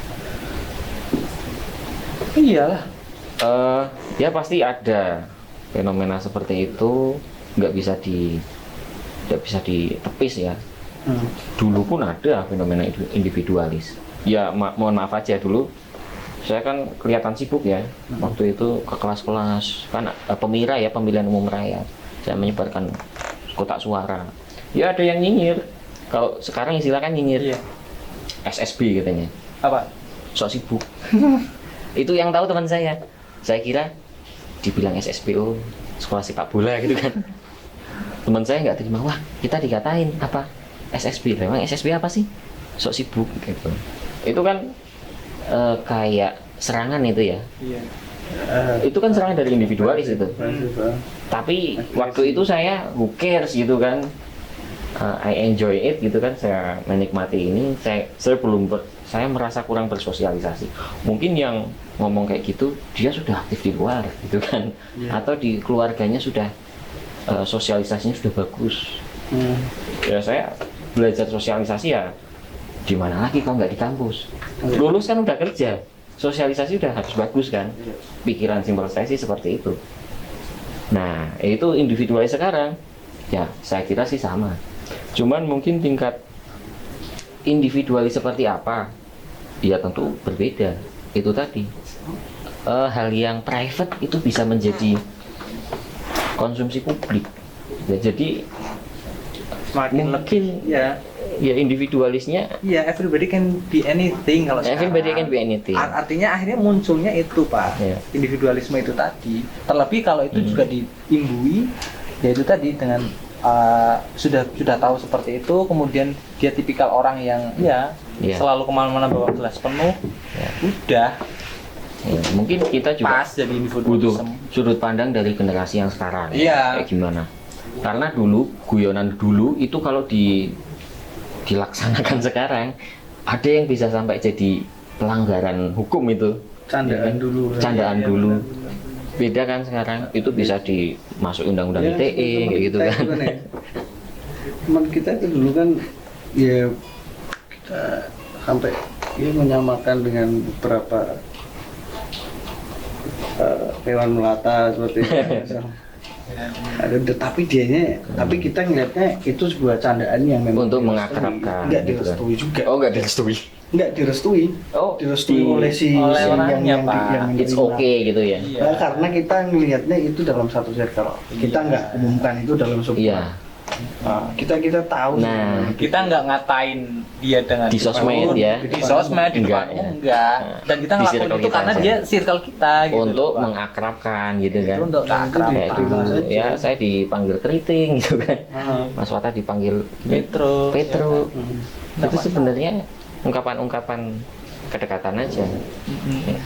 Iyalah. Ya pasti ada fenomena seperti itu, nggak bisa ditepis ya. Dulu pun ada fenomena individualis. Ya mohon maaf aja dulu saya kan kelihatan sibuk ya. Waktu itu ke kelas-kelas kan pemilihan umum rakyat. Saya menyebarkan kotak suara. Ya ada yang nyinyir. Kalau sekarang istilah kan nyinyir. Iya. SSB katanya. Apa? Sok sibuk. Itu yang tahu teman saya. Saya kira dibilang SSBO, sekolah sepak bola gitu kan. Teman saya nggak terima, wah kita dikatain apa SSB. Memang SSB apa sih? Sok sibuk gitu. Itu kan kayak serangan itu ya. Iya. Itu kan serangan dari individualis itu. Tapi waktu itu saya who cares gitu kan. I enjoy it gitu kan, saya menikmati ini. Saya merasa kurang bersosialisasi. Mungkin yang ngomong kayak gitu dia sudah aktif di luar gitu kan, atau di keluarganya sudah sosialisasinya sudah bagus. Ya saya belajar sosialisasi ya di mana lagi kalau nggak di kampus. Lulus kan udah kerja, sosialisasi udah harus bagus kan. Pikiran simpel saya sih seperti itu. Nah itu individualis sekarang ya saya kira sih sama, cuman mungkin tingkat individualis seperti apa ya tentu berbeda. Itu tadi hal yang private itu bisa menjadi konsumsi publik ya, jadi Semakin mungkin ya individualisnya everybody can be anything kalau everybody sekarang. can be anything. Artinya akhirnya munculnya itu Pak, Ya. individualisme itu tadi. Terlebih kalau itu juga diimbui, yaitu tadi dengan sudah tahu seperti itu, kemudian dia tipikal orang yang Ya. selalu kemana-mana bawa gelas penuh, udah Ya, mungkin kita juga pas jadi butuh individualisme. sudut pandang dari generasi yang sekarang. Iya. Kayak gimana? Karena dulu guyonan dulu itu kalau dilaksanakan sekarang ada yang bisa sampai jadi pelanggaran hukum itu. Candaan dulu. Candaan Iya, dulu. benar-benar. Beda kan sekarang itu bisa dimasuk undang-undang Ya, ITE teman kayak gitu kita kan. itu ya. Teman kita itu dulu kan ya kita sampai ya menyamakan dengan beberapa hewan melata seperti itu. Tapi tapi kita ngeliatnya itu sebuah candaan yang memang Untuk direstui. mengakrabkan Nggak gitu kan. direstui juga. Oh nggak direstui. Nggak direstui. Oh Direstui oleh si oleh yang orangnya, Pak. it's menerima. okay gitu ya. Iya. Nah, karena kita ngelihatnya itu dalam satu circle. Kita nggak umumkan itu dalam sebuah. Iya. Nah, kita tahu. Nah, sebenarnya. Kita nggak ngatain dia dengan Di sosmed ya. di sosmed, di Enggak, depan ya. enggak. Dan kita Di ngelakuin circle itu kita karena aja. dia circle kita gitu Untuk loh, Pak. mengakrabkan gitu kan. Itu untuk akrab. Kayak dulu saja. ya saya dipanggil keriting gitu kan. Ah. Mas Wata dipanggil Petro. Petro. Hmm. Itu sebenarnya ungkapan-ungkapan kedekatan aja. Mm-mm.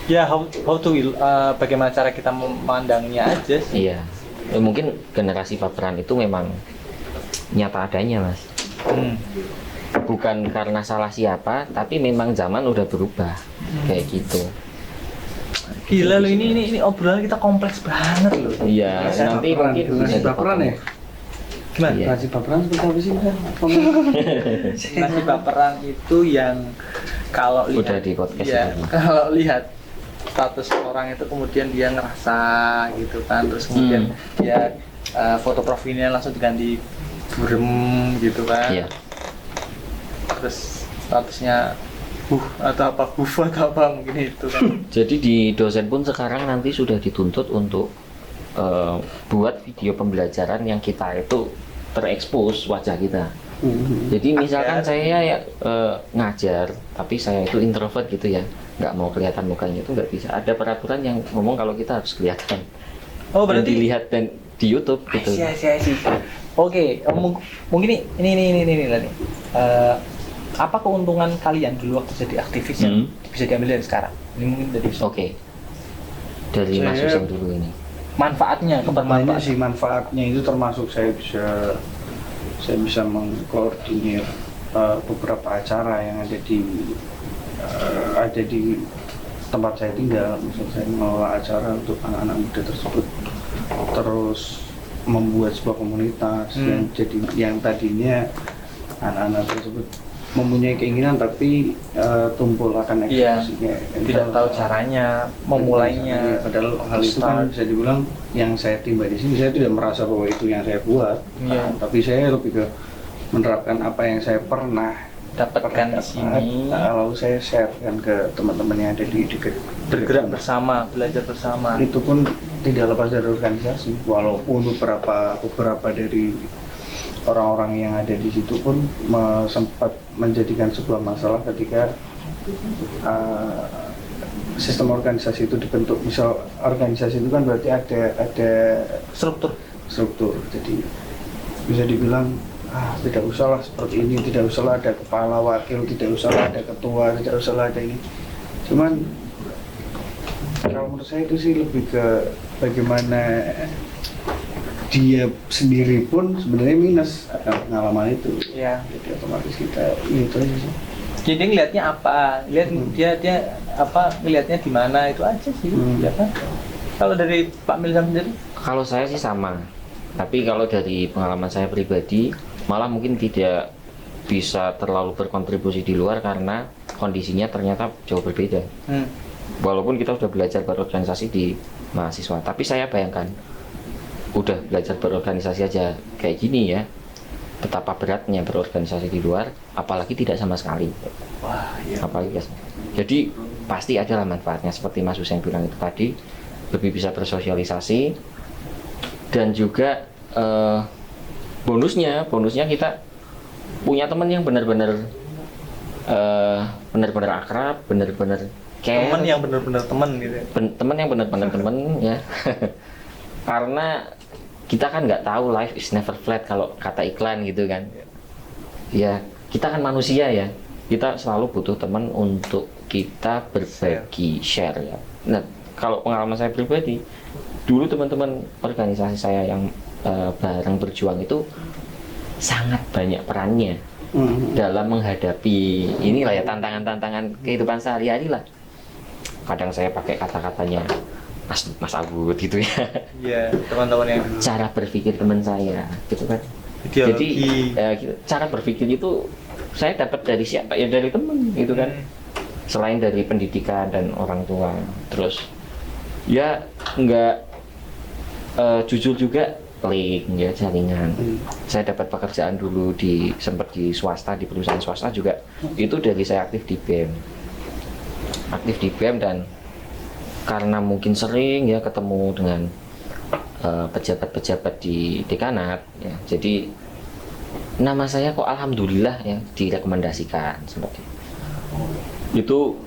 Ya, how to will, bagaimana cara kita memandangnya aja sih. Iya. Ya, mungkin generasi baperan itu memang nyata adanya, Mas. Bukan karena salah siapa, tapi memang zaman udah berubah. Kayak gitu. Gila loh, ini obrolan kita kompleks banget loh. Iya, Saya nanti baperan, mungkin generasi bisa baperan ya? Gimana? Iya. Nasi baperan seperti apa sih kan? Nasi baperan itu yang kalau lihat Udah di podcast ya, ini. kalau lihat status orang itu kemudian dia ngerasa gitu kan, terus kemudian dia foto profilnya langsung diganti burem gitu kan. Iya. Terus statusnya atau apa atau apa mungkin itu kan. Jadi di dosen pun sekarang nanti sudah dituntut untuk buat video pembelajaran yang kita itu terekspos wajah kita. Jadi misalkan Agar- saya ya ngajar, tapi saya itu introvert gitu ya, nggak mau kelihatan mukanya itu nggak bisa. Ada peraturan yang ngomong kalau kita harus kelihatan. Oh Dan berarti dilihat dan di YouTube gitu. I see. Oke, mungkin ini lah nih. Apa keuntungan kalian dulu waktu jadi aktivis yang bisa diambil dari sekarang? Ini mungkin dari Oke. Dari Mas Saya- Hussein dulu ini. manfaatnya, Banyak kebermanfaatan. sih manfaatnya itu termasuk saya bisa mengkoordinir beberapa acara yang ada di tempat saya tinggal. Misalnya saya mengelola acara untuk anak-anak muda tersebut, terus membuat sebuah komunitas yang tadinya anak-anak tersebut mempunyai keinginan tapi tumpul akan Iya, eksekusinya. tidak tahu caranya, memulainya. Padahal hal itu kan bisa dibilang yang saya timba di sini, saya tidak merasa bahwa itu yang saya buat. Iya. Tapi saya lebih ke menerapkan apa yang saya pernah Dapatkan di sini, lalu saya sharekan ke teman-teman yang ada di dekat bergerak bersama, belajar bersama. itu pun tidak lepas dari organisasi, walaupun beberapa dari orang-orang yang ada di situ pun sempat menjadikan sebuah masalah ketika sistem organisasi itu dibentuk. Misal organisasi itu kan berarti ada Struktur. jadi bisa dibilang tidak usahlah seperti ini, tidak usahlah ada kepala wakil, tidak usahlah ada ketua, tidak usahlah ada ini. Cuman kalau menurut saya itu sih lebih ke bagaimana dia sendiri pun sebenarnya minus akan pengalaman itu. Iya. Jadi otomatis kita itu aja sih. Jadi ngelihatnya apa? Lihat dia apa ngelihatnya di mana itu aja sih, ya kan? Kalau dari Pak Milzam sendiri? Kalau saya sih sama, tapi kalau dari pengalaman saya pribadi malah mungkin tidak bisa terlalu berkontribusi di luar karena kondisinya ternyata jauh berbeda. Walaupun kita sudah belajar berorganisasi di mahasiswa, tapi saya bayangkan udah belajar berorganisasi aja kayak gini ya, betapa beratnya berorganisasi di luar, apalagi tidak sama sekali. Wah, iya. Apalagi jadi pasti adalah manfaatnya seperti Mas Hussein bilang itu tadi, lebih bisa bersosialisasi dan juga bonusnya kita punya teman yang benar-benar akrab, benar-benar care. Teman yang benar-benar teman gitu. Teman yang benar-benar teman ya. Karena kita kan nggak tahu life is never flat kalau kata iklan gitu kan. Ya kita kan manusia ya. Kita selalu butuh teman untuk kita berbagi share ya. Nah kalau pengalaman saya pribadi, dulu teman-teman organisasi saya yang bareng berjuang itu sangat banyak perannya dalam menghadapi inilah ya tantangan-tantangan kehidupan sehari-hari lah. Kadang saya pakai kata-katanya Mas Abud gitu ya. Iya, teman-teman yang dulu. Cara berpikir teman saya gitu kan. Jadi cara berpikir itu saya dapat dari siapa ya, dari teman gitu kan. Selain dari pendidikan dan orang tua. Terus ya enggak jujur juga link ya, jaringan. Saya dapat pekerjaan dulu sempat di swasta, di perusahaan swasta juga. Itu dari saya aktif di BEM dan karena mungkin sering ya ketemu dengan pejabat-pejabat di dekanat ya, jadi nama saya kok alhamdulillah ya direkomendasikan seperti itu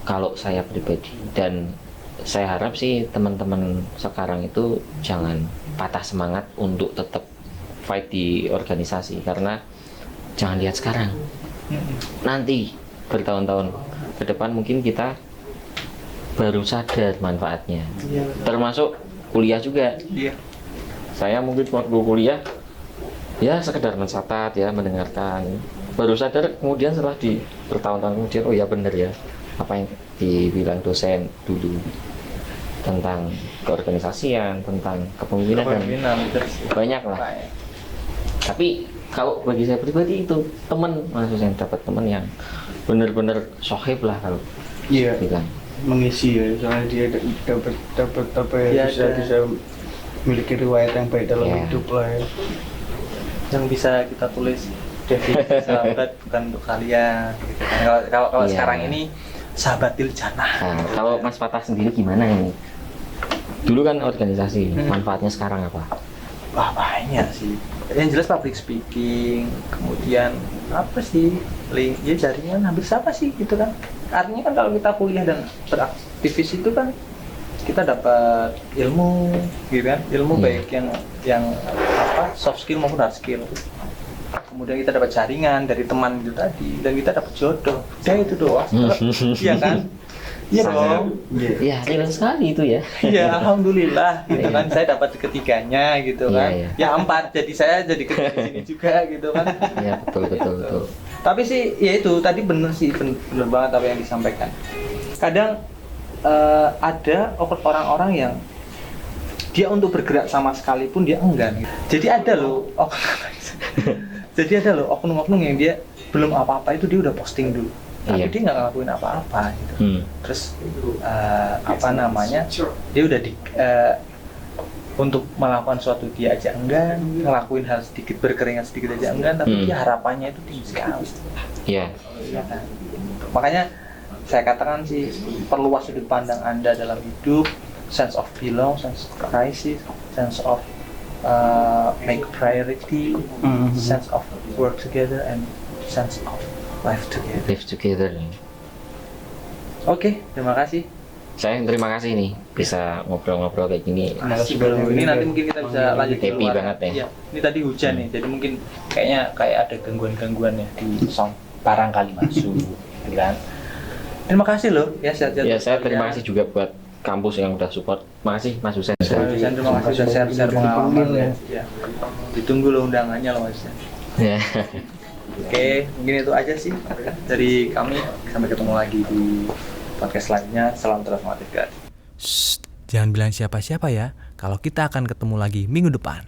kalau saya pribadi. Dan saya harap sih teman-teman sekarang itu jangan patah semangat untuk tetap fight di organisasi, karena jangan lihat sekarang, nanti bertahun-tahun ke depan mungkin kita baru sadar manfaatnya. Termasuk kuliah juga. Saya mungkin waktu kuliah ya sekedar mencatat ya, mendengarkan, baru sadar kemudian setelah di bertahun-tahun kemudian, oh ya benar ya apa yang dibilang dosen dulu tentang keorganisasian, tentang kepemimpinan dan banyak lah. Tapi kalau bagi saya pribadi itu teman, maksudnya dapat teman yang benar-benar sohib lah kalau bilang mengisi ya, soalnya dia dapat apa ya, bisa memiliki riwayat yang baik dalam hidup lah ya. Yang bisa kita tulis definisi sahabat bukan untuk kalian gitu kan. Kalau sekarang ini sahabatil jannah. Nah, kalau Mas Fatah sendiri gimana ini? Dulu kan organisasi, manfaatnya sekarang apa? Wah banyak sih. Yang jelas public speaking, kemudian apa sih, link, ya jaringan hampir sama sih gitu kan. Artinya kan kalau kita kuliah dan beraktivis itu kan kita dapat ilmu gitu kan, ilmu baik yang apa, soft skill maupun hard skill. Kemudian kita dapat jaringan dari teman itu tadi, dan kita dapat jodoh. Ya itu doang. Iya kan? Iya dong. Iya, real sekali itu ya. Iya, alhamdulillah gitu kan, saya dapat ketiganya gitu kan. Ya 4, jadi saya jadi ketiga sini juga gitu kan. Iya, betul. Tapi sih ya itu tadi bener sih, bener banget apa yang disampaikan. Kadang ada orang-orang yang dia untuk bergerak sama sekali pun dia enggan gitu. Jadi ada loh oknum-oknum yang dia belum apa-apa itu dia udah posting dulu. Tapi dia nggak ngelakuin apa-apa gitu. Terus apa namanya, dia udah untuk melakukan suatu dia aja enggan, ngelakuin hal sedikit, berkeringat sedikit aja enggan, tapi dia harapannya itu tinggi sekali. Iya. Ya kan? Makanya saya katakan sih, perluas sudut pandang Anda dalam hidup, sense of belong, sense of crisis, sense of make priority, sense of work together, and sense of life together. Oke, terima kasih. Saya terima kasih nih bisa ngobrol-ngobrol kayak gini. Ini nanti mungkin kita bisa lanjut happy banget ya. Iya. Ini tadi hujan nih, jadi mungkin kayaknya ada gangguan-gangguan ya di sound barangkali masuk, kan? Terima kasih loh ya, sehat-sehat. Ya, saya terima kasih juga buat kampus yang udah support. Makasih Mas Husen. Mas Husen, terima kasih sudah share-share pengalaman ya. Ditunggu loh undangannya loh Mas Husen. Ya. Oke, mungkin itu aja sih dari kami. Sampai ketemu lagi di podcast selanjutnya. Salam transformatif guys. Shh, jangan bilang siapa-siapa ya, kalau kita akan ketemu lagi minggu depan.